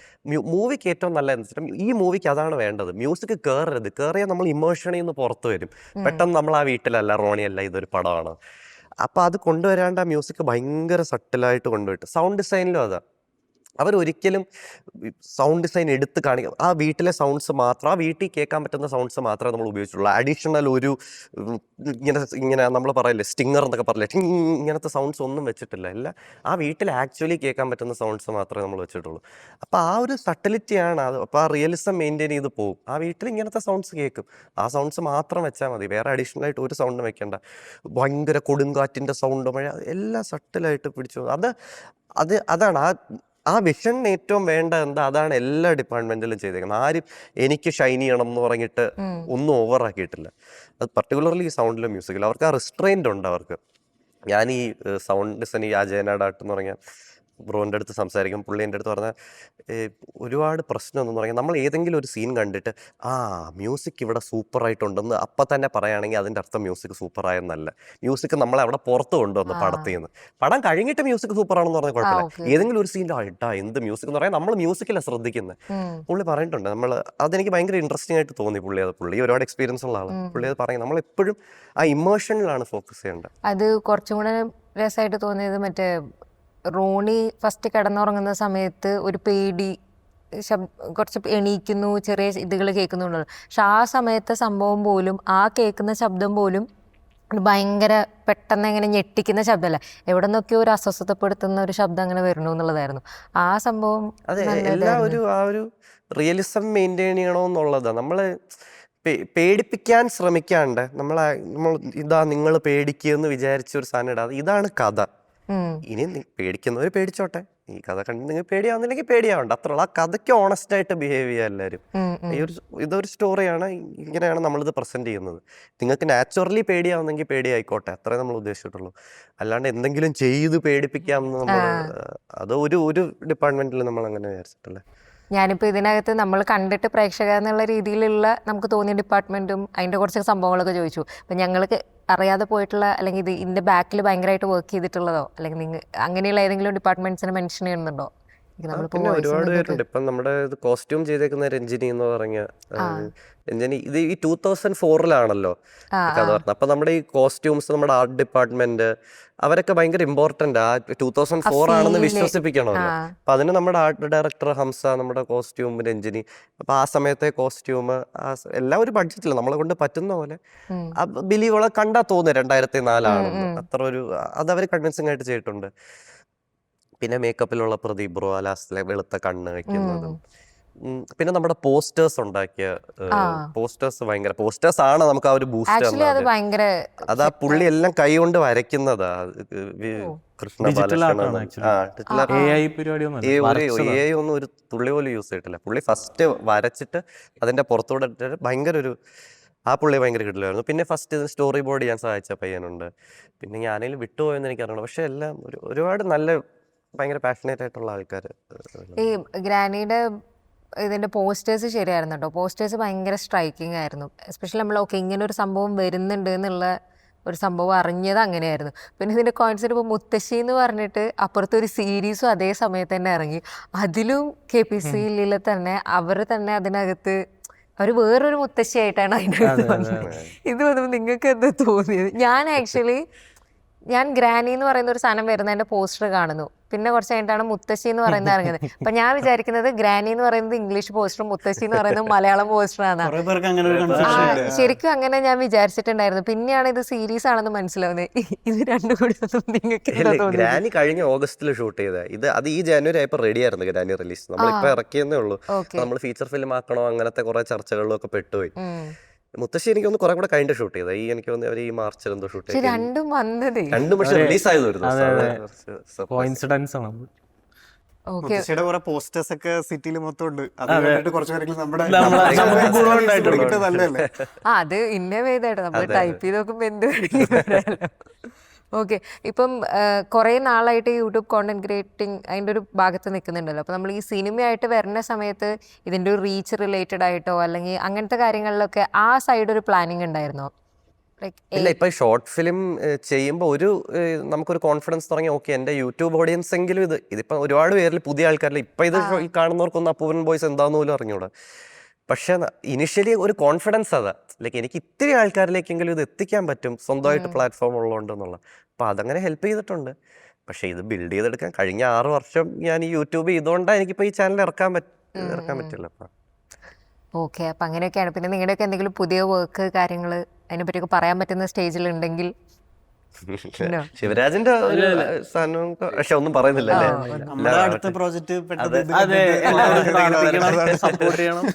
Speaker 1: മൂവിക്ക് ഏറ്റവും നല്ലതെന്ന് വെച്ചിട്ട് ഈ മൂവിക്ക് അതാണ് വേണ്ടത്. മ്യൂസിക് കയറിയാൽ നമ്മൾ ഇമോഷനിൽ നിന്ന് പുറത്ത് വരും. പെട്ടെന്ന് നമ്മൾ ആ വീട്ടിലല്ല, റോണിയല്ല, ഇതൊരു പടമാണ്. അപ്പം അത് കൊണ്ടുവരാണ്ട് ആ മ്യൂസിക് ഭയങ്കര സട്ടിലായിട്ട് കൊണ്ടുപോയിട്ട് സൗണ്ട് ഡിസൈനിലും അതാ. അവരൊരിക്കലും സൗണ്ട് ഡിസൈൻ എടുത്ത് കാണിക്കുക, ആ വീട്ടിലെ സൗണ്ട്സ് മാത്രം, ആ വീട്ടിൽ കേൾക്കാൻ പറ്റുന്ന സൗണ്ട്സ് മാത്രമേ നമ്മൾ ഉപയോഗിച്ചിട്ടുള്ളൂ. അഡീഷണൽ ഒരു ഇങ്ങനെ നമ്മൾ പറയില്ലേ സ്റ്റിങ്ങർ എന്നൊക്കെ പറയില്ലേ, ഇങ്ങനത്തെ സൗണ്ട്സ് ഒന്നും വെച്ചിട്ടില്ല. എല്ലാം ആ വീട്ടിൽ ആക്ച്വലി കേൾക്കാൻ പറ്റുന്ന സൗണ്ട്സ് മാത്രമേ നമ്മൾ വെച്ചിട്ടുള്ളൂ. അപ്പോൾ ആ ഒരു സട്ടിലിറ്റിയാണ് അത്. അപ്പോൾ ആ റിയലിസം മെയിൻറ്റെയിൻ ചെയ്ത് പോകും. ആ വീട്ടിൽ ഇങ്ങനത്തെ സൗണ്ട്സ് കേൾക്കും, ആ സൗണ്ട്സ് മാത്രം വെച്ചാൽ മതി, വേറെ അഡീഷണലായിട്ട് ഒരു സൗണ്ടും വെക്കേണ്ട. ഭയങ്കര കൊടുങ്കാറ്റിൻ്റെ സൗണ്ട്, മഴ, എല്ലാം സട്ടിലായിട്ട് പിടിച്ചു. അതാണ് ആ വിഷൻ ഏറ്റവും വേണ്ട എന്താ, അതാണ് എല്ലാ ഡിപ്പാർട്ട്മെന്റിലും ചെയ്തേക്കുന്നത്. ആരും എനിക്ക് ഷൈൻ ചെയ്യണം എന്ന് പറഞ്ഞിട്ട് ഒന്നും ഓവറാക്കിയിട്ടില്ല. അത് പർട്ടിക്കുലർലി ഈ സൗണ്ടിലും മ്യൂസിക്കിലും അവർക്ക് ആ റിസ്ട്രെയിൻ്റ് ഉണ്ട് അവർക്ക്. ഞാൻ ഈ സൗണ്ട് ഡിസൈൻ, ഈ അജയനാടാട്ട് എന്ന് പറഞ്ഞാൽ ബ്രോൻ്റെ അടുത്ത് സംസാരിക്കും, പുള്ളി എൻ്റെ അടുത്ത് പറഞ്ഞാൽ ഒരുപാട് പ്രശ്നമൊന്നും പറഞ്ഞാൽ നമ്മൾ ഏതെങ്കിലും ഒരു സീൻ കണ്ടിട്ട് മ്യൂസിക് ഇവിടെ സൂപ്പറായിട്ടുണ്ടെന്ന് അപ്പം തന്നെ പറയുകയാണെങ്കിൽ അതിൻ്റെ അർത്ഥം മ്യൂസിക് സൂപ്പറായെന്നല്ല. മ്യൂസിക് നമ്മളെ അവിടെ പുറത്ത് കൊണ്ടുവന്നു പടത്തിൽ നിന്ന്. പടം കഴിഞ്ഞിട്ട് മ്യൂസിക് സൂപ്പറാണെന്ന് പറഞ്ഞാൽ കുഴപ്പമില്ല. ഏതെങ്കിലും ഒരു സീനിൽ എന്ത് മ്യൂസിക് എന്ന് പറയാൻ നമ്മൾ മ്യൂസിക്കിലാണ് ശ്രദ്ധിക്കുന്നത്. പുള്ളി പറഞ്ഞിട്ടുണ്ട്. അതെനിക്ക് ഭയങ്കര ഇൻട്രസ്റ്റിംഗ് ആയിട്ട് തോന്നി. പുള്ളി ഒരുപാട് എക്സ്പീരിയൻസ് ഉള്ള ആളാണ്. പുള്ളി അത് പറയും, നമ്മളെപ്പോഴും ആ ഇമോഷനിലാണ് ഫോക്കസ് ചെയ്യേണ്ടത്.
Speaker 3: അത് കുറച്ചും കൂടെ രസമായിട്ട് തോന്നിയത് മറ്റേ റോണി ഫസ്റ്റ് കിടന്നുറങ്ങുന്ന സമയത്ത് ഒരു പേടി കുറച്ച് എണീക്കുന്നു, ചെറിയ ഇതുകൾ കേൾക്കുന്നുണ്ടല്ലോ. പക്ഷെ ആ സമയത്തെ സംഭവം പോലും, ആ കേൾക്കുന്ന ശബ്ദം പോലും ഭയങ്കര പെട്ടെന്ന് ഇങ്ങനെ ഞെട്ടിക്കുന്ന ശബ്ദമല്ല, എവിടെ നിന്നൊക്കെയോ ഒരു അസ്വസ്ഥതപ്പെടുത്തുന്ന ഒരു ശബ്ദം അങ്ങനെ വരുന്നു എന്നുള്ളതായിരുന്നു ആ സംഭവം.
Speaker 1: അതെ, എല്ലാ ആ ഒരു റിയലിസം മെയിൻറ്റെയിൻ ചെയ്യണമെന്നുള്ളതാണ്. നമ്മൾ പേടിപ്പിക്കാൻ ശ്രമിക്കാണ്ട് നമ്മൾ നിങ്ങൾ പേടിക്കുമെന്ന് വിചാരിച്ച ഒരു സാധനം ഇടാതെ ഇതാണ് കഥ, ഇനി പേടിക്കുന്നവർ പേടിച്ചോട്ടെ, ഈ കഥ കണ്ട് നിങ്ങൾ പേടിയാവുന്നില്ലെങ്കിൽ പേടിയാവണ്ട, അത്രയുള്ള ആ കഥയ്ക്ക് ഓണസ്റ്റ് ആയിട്ട് ബിഹേവ് ചെയ്യുക എല്ലാവരും. ഇതൊരു സ്റ്റോറിയാണ്, ഇങ്ങനെയാണ് നമ്മളിത് പ്രസന്റ് ചെയ്യുന്നത്. നിങ്ങൾക്ക് നാച്ചുറലി പേടിയാവുന്നെങ്കിൽ പേടിയായിക്കോട്ടെ, അത്രേ നമ്മൾ ഉദ്ദേശിച്ചിട്ടുള്ളൂ. അല്ലാണ്ട് എന്തെങ്കിലും ചെയ്ത് പേടിപ്പിക്കാമെന്ന് നമ്മൾ അത് ഒരു ഡിപ്പാർട്ട്മെന്റിൽ നമ്മൾ അങ്ങനെ വിചാരിച്ചിട്ടില്ല.
Speaker 3: ഞാനിപ്പോൾ ഇതിനകത്ത് നമ്മൾ കണ്ടിട്ട് പ്രേക്ഷക എന്നുള്ള രീതിയിലുള്ള നമുക്ക് തോന്നിയ ഡിപ്പാർട്ട്മെൻറ്റും അതിൻ്റെ കുറച്ച് സംഭവങ്ങളൊക്കെ ചോദിച്ചു. അപ്പം ഞങ്ങൾക്ക് അറിയാതെ പോയിട്ടുള്ള, അല്ലെങ്കിൽ ഇതിൻ്റെ ബാക്കിൽ ഭയങ്കരമായിട്ട് വർക്ക് ചെയ്തിട്ടുള്ളതോ, അല്ലെങ്കിൽ നിങ്ങൾ അങ്ങനെയുള്ള ഏതെങ്കിലും ഡിപ്പാർട്ട്മെന്റ്സിനെ മെൻഷൻ ചെയ്യുന്നുണ്ട്?
Speaker 1: പിന്നെ ഒരുപാട് പേരുണ്ട്. ഇപ്പം നമ്മുടെ കോസ്റ്റ്യൂം ചെയ്തേക്കുന്ന രഞ്ജിനി എന്ന് പറഞ്ഞ രഞ്ജിനി, ഇത് ഈ 2004 കഥ പറഞ്ഞത്. അപ്പം നമ്മുടെ ഈ കോസ്റ്റ്യൂംസ്, നമ്മുടെ ആർട്ട് ഡിപ്പാർട്ട്മെന്റ്, അവരൊക്കെ ഭയങ്കര ഇമ്പോർട്ടൻ്റ്. ആ 2004 ആണെന്ന് വിശ്വസിപ്പിക്കണമല്ലോ. അപ്പം അതിന് നമ്മുടെ ആർട്ട് ഡയറക്ടർ ഹംസ, നമ്മുടെ കോസ്റ്റ്യൂം രഞ്ജിനി. അപ്പം ആ സമയത്തെ കോസ്റ്റ്യൂം എല്ലാം ഒരു ബഡ്ജറ്റില്ല, നമ്മളെ കൊണ്ട് പറ്റുന്ന പോലെ ബിലീവോളെ കണ്ടാൽ തോന്നുന്നു 2004 അത്ര ഒരു അതവർ കൺവിൻസിങ് ആയിട്ട് ചെയ്തിട്ടുണ്ട്. പിന്നെ മേക്കപ്പിലുള്ള പ്രദീപ് ബ്രോ ലാസ്റ്റിലെ വെളുത്ത കണ്ണ് വയ്ക്കുന്നതും, പിന്നെ നമ്മുടെ പോസ്റ്റേഴ്സ് ഉണ്ടാക്കിയ പോസ്റ്റേഴ്സ് ആണ് നമുക്ക് ആ ഒരു ബൂസ്റ്റ്. അതാ പുള്ളി എല്ലാം കൈ കൊണ്ട് വരയ്ക്കുന്നതാ. കൃഷ്ണ ഒന്നും ഒരു തുള്ളി പോലും യൂസ് ചെയ്തിട്ടില്ല. പുള്ളി ഫസ്റ്റ് വരച്ചിട്ട് അതിന്റെ പുറത്തൂടെ ഭയങ്കര ഒരു പുള്ളി ഭയങ്കര കിട്ടില്ലായിരുന്നു. പിന്നെ ഫസ്റ്റ് സ്റ്റോറി ബോർഡ് ഞാൻ സഹായിച്ച പയ്യനുണ്ട്. പിന്നെ ഞാനതിൽ വിട്ടുപോയെന്ന് എനിക്കറിയണം. പക്ഷെ എല്ലാം ഒരുപാട് നല്ല ഭയങ്കര പാഷനേറ്റ് ആയിട്ടുള്ള ആൾക്കാർ.
Speaker 3: ഈ ഗ്രാനിയുടെ ഇതിൻ്റെ പോസ്റ്റേഴ്സ് ശരിയായിരുന്നു കേട്ടോ. പോസ്റ്റേഴ്സ് ഭയങ്കര സ്ട്രൈക്കിംഗ് ആയിരുന്നു. എസ്പെഷ്യലി നമ്മൾ ഇങ്ങനെ ഒരു സംഭവം വരുന്നുണ്ട് എന്നുള്ള ഒരു സംഭവം അറിഞ്ഞത് അങ്ങനെയായിരുന്നു. പിന്നെ ഇതിൻ്റെ കോൺസെപ്റ്റ് ഇപ്പോൾ മുത്തശ്ശി എന്ന് പറഞ്ഞിട്ട് അപ്പുറത്തൊരു സീരീസും അതേ സമയത്ത് തന്നെ ഇറങ്ങി. അതിലും KPCL തന്നെ അവർ തന്നെ അതിനകത്ത് അവർ വേറൊരു മുത്തശ്ശിയായിട്ടാണ് അതിനകത്ത് വന്നത്. ഇത് വന്നപ്പോൾ നിങ്ങൾക്ക് എന്താ തോന്നിയത്? ഞാൻ ഗ്രാനി എന്ന് പറയുന്ന ഒരു സാധനം വരുന്നതിൻ്റെ പോസ്റ്റർ കാണുന്നു. പിന്നെ കുറച്ച് കഴിഞ്ഞിട്ടാണ് മുത്തശ്ശി എന്ന് പറയുന്നത് ഇറങ്ങുന്നത്. അപ്പൊ ഞാൻ വിചാരിക്കുന്നത് ഗ്രാനി എന്ന് പറയുന്നത് ഇംഗ്ലീഷ് പോസ്റ്ററും മുത്തശ്ശി എന്ന് പറയുന്നത് മലയാളം പോസ്റ്ററാണ്. ശരിക്കും അങ്ങനെ ഞാൻ വിചാരിച്ചിട്ടുണ്ടായിരുന്നു. പിന്നെയാണ് ഇത് സീരീസ് ആണെന്ന് മനസ്സിലാവുന്നത്. ഇത് രണ്ടും കൂടി നിങ്ങൾക്ക്
Speaker 1: ഗ്രാനി കഴിഞ്ഞ ഓഗസ്റ്റിൽ ഷൂട്ട് ചെയ്ത അത് ഈ ജനുവരി ആയപ്പോൾ റെഡി ആയിരുന്നു ഗ്രാനി റിലീസ്. നമ്മളിപ്പോ ഇറക്കിയെന്നേ ഉള്ളൂ. നമ്മൾ ഫീച്ചർ ഫിലിം ആക്കണോ അങ്ങനത്തെ കുറെ ചർച്ചകളിലും ഒക്കെ പെട്ടുപോയി. മുത്തശ്ശി എനിക്കൊന്ന് കുറെ കൂടെ കഴിഞ്ഞിട്ട് ഷൂട്ട് ചെയ്ത എനിക്ക് തോന്നുന്നു അവർ ഈ മാർച്ചിൽ എന്തോ ഷൂട്ട് ചെയ്തു. രണ്ടും പക്ഷെ റിലീസ് ആയത്
Speaker 5: കോയിൻസിഡൻസ് ആണ്.
Speaker 3: ഓക്കെ.
Speaker 2: മുത്തശ്ശിയുടെ കുറെ പോസ്റ്റേഴ്സ് ഒക്കെ സിറ്റിയിൽ മൊത്തം ഉണ്ട്. അത് കണ്ടിട്ട് കുറച്ച് പേരെങ്കിലും നമ്മുടെ
Speaker 5: നമുക്ക് ഗുണമുണ്ടായിട്ടുണ്ട്.
Speaker 2: കിട്ടിയത് നല്ലതല്ലേ?
Speaker 3: അത് ഇന്നേവ് ചെയ്തായിട്ട് നമ്മൾ ടൈപ്പ് ചെയ്ത് നോക്കുമ്പോൾ എന്ത് വേണമെങ്കിലും. ഓക്കെ. ഇപ്പം കുറേ നാളായിട്ട് യൂട്യൂബ് കോണ്ടന്റ് ക്രിയേറ്റിംഗ് അതിൻ്റെ ഒരു ഭാഗത്ത് നിൽക്കുന്നുണ്ടല്ലോ. അപ്പോൾ നമ്മൾ ഈ സിനിമയായിട്ട് വരുന്ന സമയത്ത് ഇതിൻ്റെ ഒരു റീച്ച് റിലേറ്റഡ് ആയിട്ടോ അല്ലെങ്കിൽ അങ്ങനത്തെ കാര്യങ്ങളിലൊക്കെ ആ സൈഡ് ഒരു പ്ലാനിങ് ഉണ്ടായിരുന്നോ?
Speaker 1: ഇല്ല, ഇപ്പൊ ഷോർട്ട് ഫിലിം ചെയ്യുമ്പോൾ നമുക്കൊരു കോൺഫിഡൻസ് തുടങ്ങി, ഓക്കെ എൻ്റെ യൂട്യൂബ് ഓഡിയൻസ് എങ്കിലും ഇതിപ്പോ ഒരുപാട് പേരിൽ പുതിയ ആൾക്കാരിൽ ഇപ്പൊ ഇത് ഈ കാണുന്നവർക്കൊന്നും അപ്പൂവൻ ബോയ്സ് എന്താന്ന് പോലും അറിഞ്ഞൂടാ. പക്ഷെ ഇനിഷ്യലി ഒരു കോൺഫിഡൻസ് അതാ, ലൈക്ക് എനിക്ക് ഇത്തിരി ആൾക്കാരിലേക്കെങ്കിലും ഇത് എത്തിക്കാൻ പറ്റും സ്വന്തമായിട്ട് പ്ലാറ്റ്ഫോം ഉള്ളതുകൊണ്ടെന്നുള്ള. അപ്പൊ അതങ്ങനെ ഹെൽപ്പ് ചെയ്തിട്ടുണ്ട്. പക്ഷെ ഇത് ബിൽഡ് ചെയ്തെടുക്കാൻ കഴിഞ്ഞ 6 വർഷം ഞാൻ ഈ യൂട്യൂബ് ചെയ്തുകൊണ്ടാണ് എനിക്കിപ്പോ ഈ ചാനൽ ഇറക്കാൻ പറ്റില്ല.
Speaker 3: ഓക്കെ. അപ്പം അങ്ങനെയൊക്കെയാണ്. പിന്നെ നിങ്ങളുടെയൊക്കെ എന്തെങ്കിലും പുതിയ വർക്ക് കാര്യങ്ങൾ അതിനെപ്പറ്റിയൊക്കെ പറയാൻ പറ്റുന്ന സ്റ്റേജിലുണ്ടെങ്കിൽ?
Speaker 1: ശിവരാജിന്റെ ഒരു സാധനം പക്ഷെ ഒന്നും പറയുന്നില്ല അല്ലേ?
Speaker 2: നമ്മുടെ അടുത്ത പ്രോജക്റ്റ്
Speaker 5: അതെ, എല്ലാവരും സപ്പോർട്ട് ചെയ്യണം.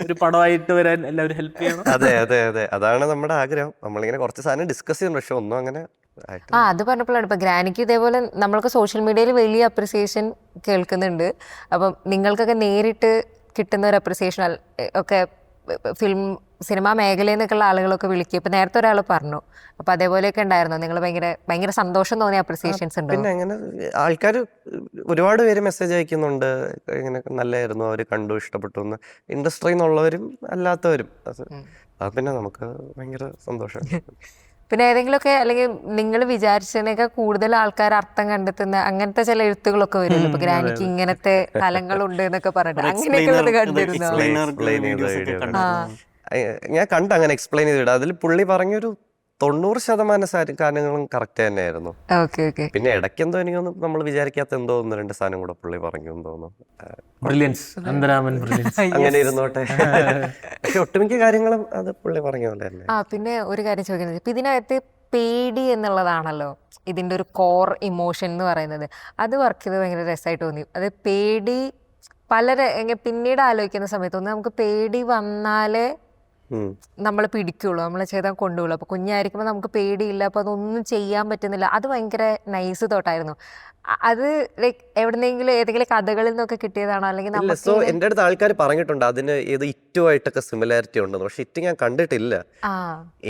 Speaker 5: ഒരു പടമായിട്ട് വരാൻ എല്ലാവരും ഹെൽപ്പ് ചെയ്യണം.
Speaker 1: അതെ അതെ അതെ, അതാണ് നമ്മുടെ ആഗ്രഹം. നമ്മളിങ്ങനെ കുറച്ച് സാധനം ഡിസ്കസ് ചെയ്യുന്നു, പക്ഷെ ഒന്നും അങ്ങനെ
Speaker 3: അത് പറഞ്ഞപ്പോഴാണ് ഇപ്പം ഗ്രാനിക്ക് ഇതേപോലെ നമ്മൾക്ക് സോഷ്യൽ മീഡിയയിൽ വലിയ അപ്രിസിയേഷൻ കേൾക്കുന്നുണ്ട്. അപ്പം നിങ്ങൾക്കൊക്കെ നേരിട്ട് കിട്ടുന്ന ഒരു അപ്രിസിയേഷൻ ഒക്കെ സിനിമാ മേഖലയിൽ നിന്നൊക്കെയുള്ള ആളുകളൊക്കെ വിളിക്കും. ഇപ്പം നേരത്തെ ഒരാൾ പറഞ്ഞു, അപ്പം അതേപോലെയൊക്കെ ഉണ്ടായിരുന്നു. നിങ്ങൾ ഭയങ്കര സന്തോഷം തോന്നിയ അപ്രിസിയേഷൻസ് ഉണ്ടോ?
Speaker 1: പിന്നെ അങ്ങനെ ആൾക്കാർ ഒരുപാട് പേര് മെസ്സേജ് അയക്കുന്നുണ്ട്, ഇങ്ങനെ നല്ലതായിരുന്നു, അവർ കണ്ടു ഇഷ്ടപ്പെട്ടു എന്ന്. ഇൻഡസ്ട്രിയിൽ നിന്നുള്ളവരും അല്ലാത്തവരും. അത് പിന്നെ നമുക്ക് ഭയങ്കര സന്തോഷം.
Speaker 3: പിന്നെ ഏതെങ്കിലുമൊക്കെ അല്ലെങ്കിൽ നിങ്ങൾ വിചാരിച്ചതിനേക്കാൾ കൂടുതൽ ആൾക്കാർ അർത്ഥം കണ്ടെത്തുന്ന അങ്ങനത്തെ ചില എഴുത്തുകളൊക്കെ വരുമല്ലോ. ഇപ്പൊ ഗ്രാനിക്ക് ഇങ്ങനത്തെ തലങ്ങളുണ്ട് എന്നൊക്കെ പറഞ്ഞിട്ട് അങ്ങനെയൊക്കെ ഉള്ളത് കണ്ടിരുന്നോ?
Speaker 1: ഞാൻ കണ്ടു അങ്ങനെ എക്സ്പ്ലെയിൻ ചെയ്തിട്ട്. അതിൽ പുള്ളി പറഞ്ഞൊരു 90% കാര്യങ്ങളും കറക്റ്റ് തന്നെയായിരുന്നു.
Speaker 3: Okay okay.
Speaker 1: പിന്നെ ഇടയ്ക്ക് എന്തോ എനിക്കൊന്നും നമ്മൾ വിചാരിക്കാത്ത എന്തോ 1-2 സാധനം കൂടെ പുള്ളി പറഞ്ഞു തോന്നുന്നു.
Speaker 5: ബ്രില്യൻസ്, അന്തരാമൻ ബ്രില്യൻസ്.
Speaker 1: അങ്ങനെ ഇരുന്നോട്ടെ. പക്ഷെ ഒട്ടുമിക്ക കാര്യങ്ങളും അത് പുള്ളി പറഞ്ഞ പോലെ തന്നെ.
Speaker 3: പിന്നെ ഒരു കാര്യം ചോദിക്കുന്നത്, ഇപ്പം ഇതിനകത്ത് പേടി എന്നുള്ളതാണല്ലോ ഇതിൻ്റെ ഒരു കോർ ഇമോഷൻ എന്ന് പറയുന്നത്. അത് വർക്ക് ചെയ്ത് ഭയങ്കര രസമായിട്ട് തോന്നി. അത് പേടി പിന്നീട് ആലോചിക്കുന്ന സമയത്ത് നമുക്ക് പേടി വന്നാലേ നമ്മൾ പിടിക്കുള്ളൂ, നമ്മൾ ചെയ്താൽ കൊണ്ടുപോകുള്ളൂ. അപ്പോൾ കുഞ്ഞായിരിക്കുമ്പോൾ നമുക്ക് പേടിയില്ല, അപ്പോൾ അതൊന്നും ചെയ്യാൻ പറ്റുന്നില്ല. അത് ഭയങ്കര നൈസ് തോട്ടായിരുന്നു. അത് ലൈക്ക് എവിടെന്നെങ്കിലും ഏതെങ്കിലും കഥകളിൽ നിന്നൊക്കെ കിട്ടിയതാണോ അല്ലെങ്കിൽ
Speaker 1: സോ എൻ്റെ അടുത്ത് ആൾക്കാർ പറഞ്ഞിട്ടുണ്ട് അതിന് ഏത് ഇറ്റുമായിട്ടൊക്കെ സിമിലാരിറ്റി ഉണ്ടെന്ന്. പക്ഷെ ഇറ്റ് ഞാൻ കണ്ടിട്ടില്ല.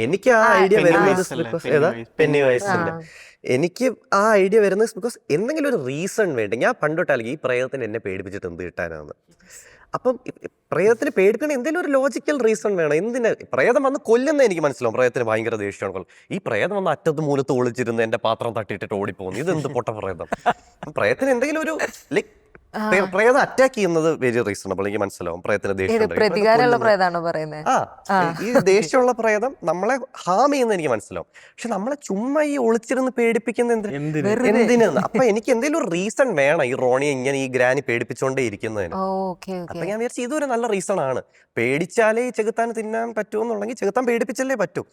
Speaker 1: എനിക്ക് ആ ഐഡിയ വരുന്നത് പെന്നി വയസ്സിന്റെ എനിക്ക് ആ ഐഡിയ വരുന്നത് ബിക്കോസ് എന്തെങ്കിലും ഒരു റീസൺ വേണ്ടി. ഞാൻ പണ്ടോട്ടല്ലെങ്കിൽ ഈ പ്രേതത്തിന് എന്നെ പേടിപ്പിച്ചിട്ട് എന്ത് കിട്ടാനാണ്. അപ്പം പ്രേതത്തിന് പേടിക്കണ എന്തെങ്കിലും ഒരു ലോജിക്കൽ റീസൺ വേണം. എന്തിനാ പ്രേതം വന്ന് കൊല്ലുന്ന എനിക്ക് മനസ്സിലാവും. പ്രേതത്തിന് ഭയങ്കര ദേഷ്യമാണ്. ഈ പ്രേതം വന്ന് അറ്റത്ത് മൂലത്ത് ഒളിച്ചിരുന്ന് എന്റെ പാത്രം തട്ടിയിട്ടിട്ട് ഓടിപ്പോകുന്നു, ഇതെന്ത് പൊട്ട പ്രേതം. പ്രേതത്തിന് എന്തെങ്കിലും ഒരു ലൈക്ക് പ്രേതം അറ്റാക്ക് ചെയ്യുന്നത് വെരി റീസണബിൾ. എനിക്ക് മനസ്സിലാവും പ്രേതത്തിന് ദേഷ്യം.
Speaker 3: പ്രതികാരമുള്ള പ്രേതാണോ പറയുന്നത്?
Speaker 1: ഈ ദേഷ്യമുള്ള പ്രേതം നമ്മളെ ഹാം ചെയ്യുന്ന എനിക്ക് മനസ്സിലാവും. പക്ഷെ നമ്മളെ ചുമ്മാ ഈ ഒളിച്ചിരുന്ന് പേടിപ്പിക്കുന്ന എന്തിനാ? അപ്പൊ എനിക്ക് എന്തെങ്കിലും ഒരു റീസൺ വേണം ഈ റോണിയെ ഇങ്ങനെ ഈ ഗ്രാനി പേടിപ്പിച്ചോണ്ടേ ഇരിക്കുന്നതിന്. അപ്പൊ ഞാൻ വിചാരിച്ചു ഇതൊരു നല്ല റീസൺ ആണ്. പേടിച്ചാലേ ഈ ചെകുത്താൻ തിന്നാൻ പറ്റുമെന്നുണ്ടെങ്കിൽ ചെകുത്താൻ പേടിപ്പിച്ചല്ലേ പറ്റൂ.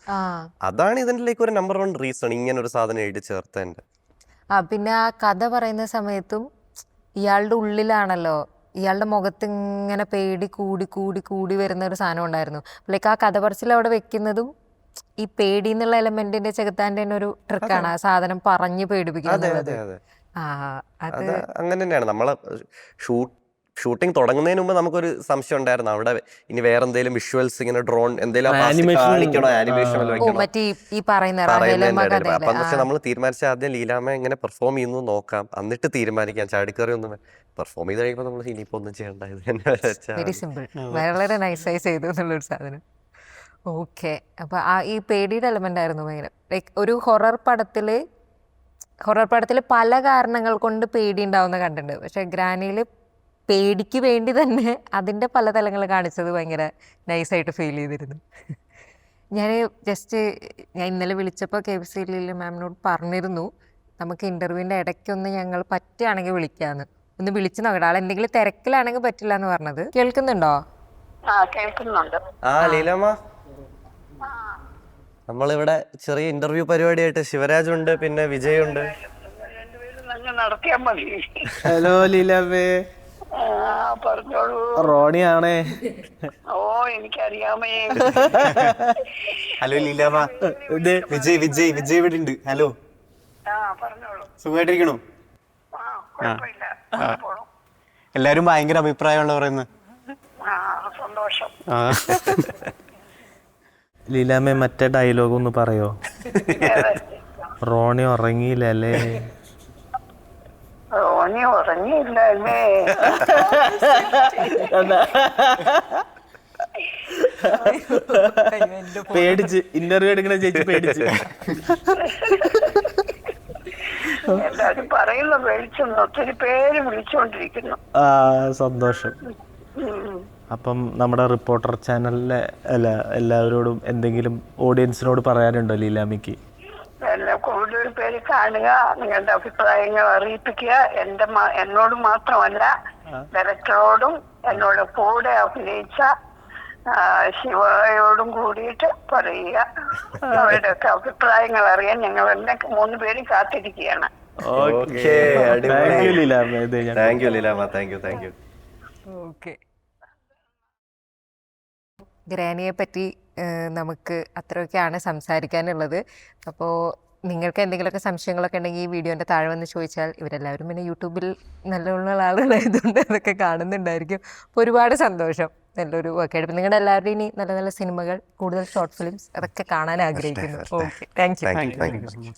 Speaker 1: അതാണ് ഇതിലേക്ക് ഒരു നമ്പർ 1 റീസൺ ഇങ്ങനെ ഒരു സാധനം എഴുതി ചേർത്തതിന്റെ.
Speaker 3: പിന്നെ ആ കഥ പറയുന്ന സമയത്തും ഇയാളുടെ ഉള്ളിലാണല്ലോ, ഇയാളുടെ മുഖത്ത് ഇങ്ങനെ പേടി കൂടി കൂടി കൂടി വരുന്ന ഒരു സാധനം ഉണ്ടായിരുന്നു. ലൈക്ക് ആ കഥ പറച്ചിൽ അവിടെ വെക്കുന്നതും ഈ പേടി എന്നുള്ള എലമെന്റിന്റെ ചെകുത്താന്റെ തന്നെ ഒരു ട്രിക്കാണ് ആ സാധനം പറഞ്ഞു പേടിപ്പിക്കുന്നത്.
Speaker 1: അത് അങ്ങനെ തന്നെയാണ്. നമ്മളെ ഷൂട്ടിംഗ് തുടങ്ങുന്നതിന് മുമ്പ് നമുക്കൊരു സംശയം ഉണ്ടായിരുന്നു അവിടെ ഇനി വേറെ എന്തെങ്കിലും വിഷ്വൽസ് ഇങ്ങനെ ഡ്രോൺ എന്തെങ്കിലും അപ്പൊ പക്ഷെ നമ്മൾ തീരുമാനിച്ച ആദ്യം ലീലാമ്മ എങ്ങനെ പെർഫോം ചെയ്യുന്നു നോക്കാം, എന്നിട്ട് തീരുമാനിക്കാം. ചാടിക്കറി ഒന്നും പെർഫോം ചെയ്ത് കഴിയുമ്പോൾ നമ്മൾ ഇനിയിപ്പോ ഒന്നും ചെയ്യണ്ടായത്.
Speaker 3: വെരി സിമ്പിൾ, വളരെ നൈസായി ചെയ്തു എന്നുള്ളൊരു സാധനം. ഓക്കെ. അപ്പൊ ഈ പേടിയുടെ എലമെന്റ് ആയിരുന്നു ഭയങ്കര. ലൈക്ക് ഒരു ഹൊറർ പടത്തില് പല കാരണങ്ങൾ കൊണ്ട് പേടി ഉണ്ടാവുന്ന കണ്ടിട്ടുണ്ട്. പക്ഷെ ഗ്രാനിയില് പേടിക്ക് വേണ്ടി തന്നെ അതിൻ്റെ പല തലങ്ങൾ കാണിച്ചത് ഭയങ്കര നൈസായിട്ട് ഫീൽ ചെയ്തിരുന്നു. ഞാൻ ഇന്നലെ വിളിച്ചപ്പോൾ KBC മാമിനോട് പറഞ്ഞിരുന്നു നമുക്ക് ഇൻ്റർവ്യൂവിൻ്റെ ഇടയ്ക്കൊന്ന് ഞങ്ങൾ പറ്റുകയാണെങ്കിൽ വിളിക്കാമെന്ന്. ഒന്ന് വിളിച്ചു നോക്കട്ടെ. ആൾ എന്തെങ്കിലും തിരക്കിലാണെങ്കിൽ പറ്റില്ല എന്ന് പറഞ്ഞത്. കേൾക്കുന്നുണ്ടോ?
Speaker 1: ലീലാമ്മ, നമ്മളിവിടെ ചെറിയ ഇന്റർവ്യൂ പരിപാടിയായിട്ട് ശിവരാജുണ്ട്, പിന്നെ വിജയുണ്ട്.
Speaker 6: നടത്തിയാ മതി.
Speaker 5: ഹലോ ലീലാമ്മേ.
Speaker 6: പറഞ്ഞോളൂ.
Speaker 5: റോണിയാണേ.
Speaker 6: ഓ എനിക്കറിയാമേ.
Speaker 2: ഹലോ ലീലാമ്മ, വിജയ് ഇവിടെ ഉണ്ട്. ഹലോ,
Speaker 6: പറഞ്ഞോളൂ.
Speaker 2: സുഖമായിട്ടിരിക്കണോ? എല്ലാവരും ഭയങ്കര അഭിപ്രായമുള്ള പറയുന്നത്.
Speaker 6: ആ സന്തോഷം.
Speaker 5: ലീലാമ്മ മറ്റേ ഡയലോഗ് ഒന്ന് പറയോ?
Speaker 6: ഏത്?
Speaker 5: റോണി ഉറങ്ങിയില്ല അല്ലേ?
Speaker 6: റോണി ഉറങ്ങിയില്ല അല്ലേ?
Speaker 5: പേടിച്ച് ഇന്റർവ്യൂ എടുക്കണ ചേച്ചി പേടിച്ച്.
Speaker 6: എല്ലാരും പറയുന്ന വിളിച്ചെന്ന് ഒത്തിരി പേര് വിളിച്ചുകൊണ്ടിരിക്കുന്നു.
Speaker 5: ആ സന്തോഷം. അപ്പം നമ്മുടെ റിപ്പോർട്ടർ ചാനലിലെ എല്ലാവരോടും എന്തെങ്കിലും ഓഡിയൻസിനോട് പറയാനുണ്ടോ ലീലാമ്മയ്ക്ക്?
Speaker 6: എല്ലാം കൂടുതൽ പേര് കാണുക, നിങ്ങളുടെ അഭിപ്രായങ്ങൾ അറിയിപ്പിക്കുക. എന്നോട് മാത്രമല്ല, ഡയറക്ടറോടും എന്നോട് കൂടെ അഭിനയിച്ച ശിവയോടും കൂടിയിട്ട് പറയുക. അവരുടെയൊക്കെ അഭിപ്രായങ്ങൾ അറിയാൻ ഞങ്ങൾ എന്നെ 3 പേരും കാത്തിരിക്കുകയാണ്.
Speaker 1: Okay,
Speaker 5: thank you Leelamma.
Speaker 1: Thank you Leelamma, thank you.
Speaker 3: Okay. ഗ്രാനിയെ പറ്റി നമുക്ക് അത്രയൊക്കെയാണ് സംസാരിക്കാനുള്ളത്. അപ്പോൾ നിങ്ങൾക്ക് എന്തെങ്കിലുമൊക്കെ സംശയങ്ങളൊക്കെ ഉണ്ടെങ്കിൽ ഈ വീഡിയോൻ്റെ താഴെ വന്ന് ചോദിച്ചാൽ ഇവരെല്ലാവരും പിന്നെ യൂട്യൂബിൽ നല്ല ആളുകളായതുകൊണ്ട് അതൊക്കെ കാണുന്നുണ്ടായിരിക്കും. അപ്പോൾ ഒരുപാട് സന്തോഷം, നല്ലൊരു വർക്കായിട്ട്. അപ്പം നിങ്ങളുടെ എല്ലാവരുടെയും ഇനി നല്ല സിനിമകൾ, കൂടുതൽ ഷോർട്ട് ഫിലിംസ് അതൊക്കെ കാണാൻ ആഗ്രഹിക്കുന്നു. Okay, thank you.
Speaker 1: Thank you.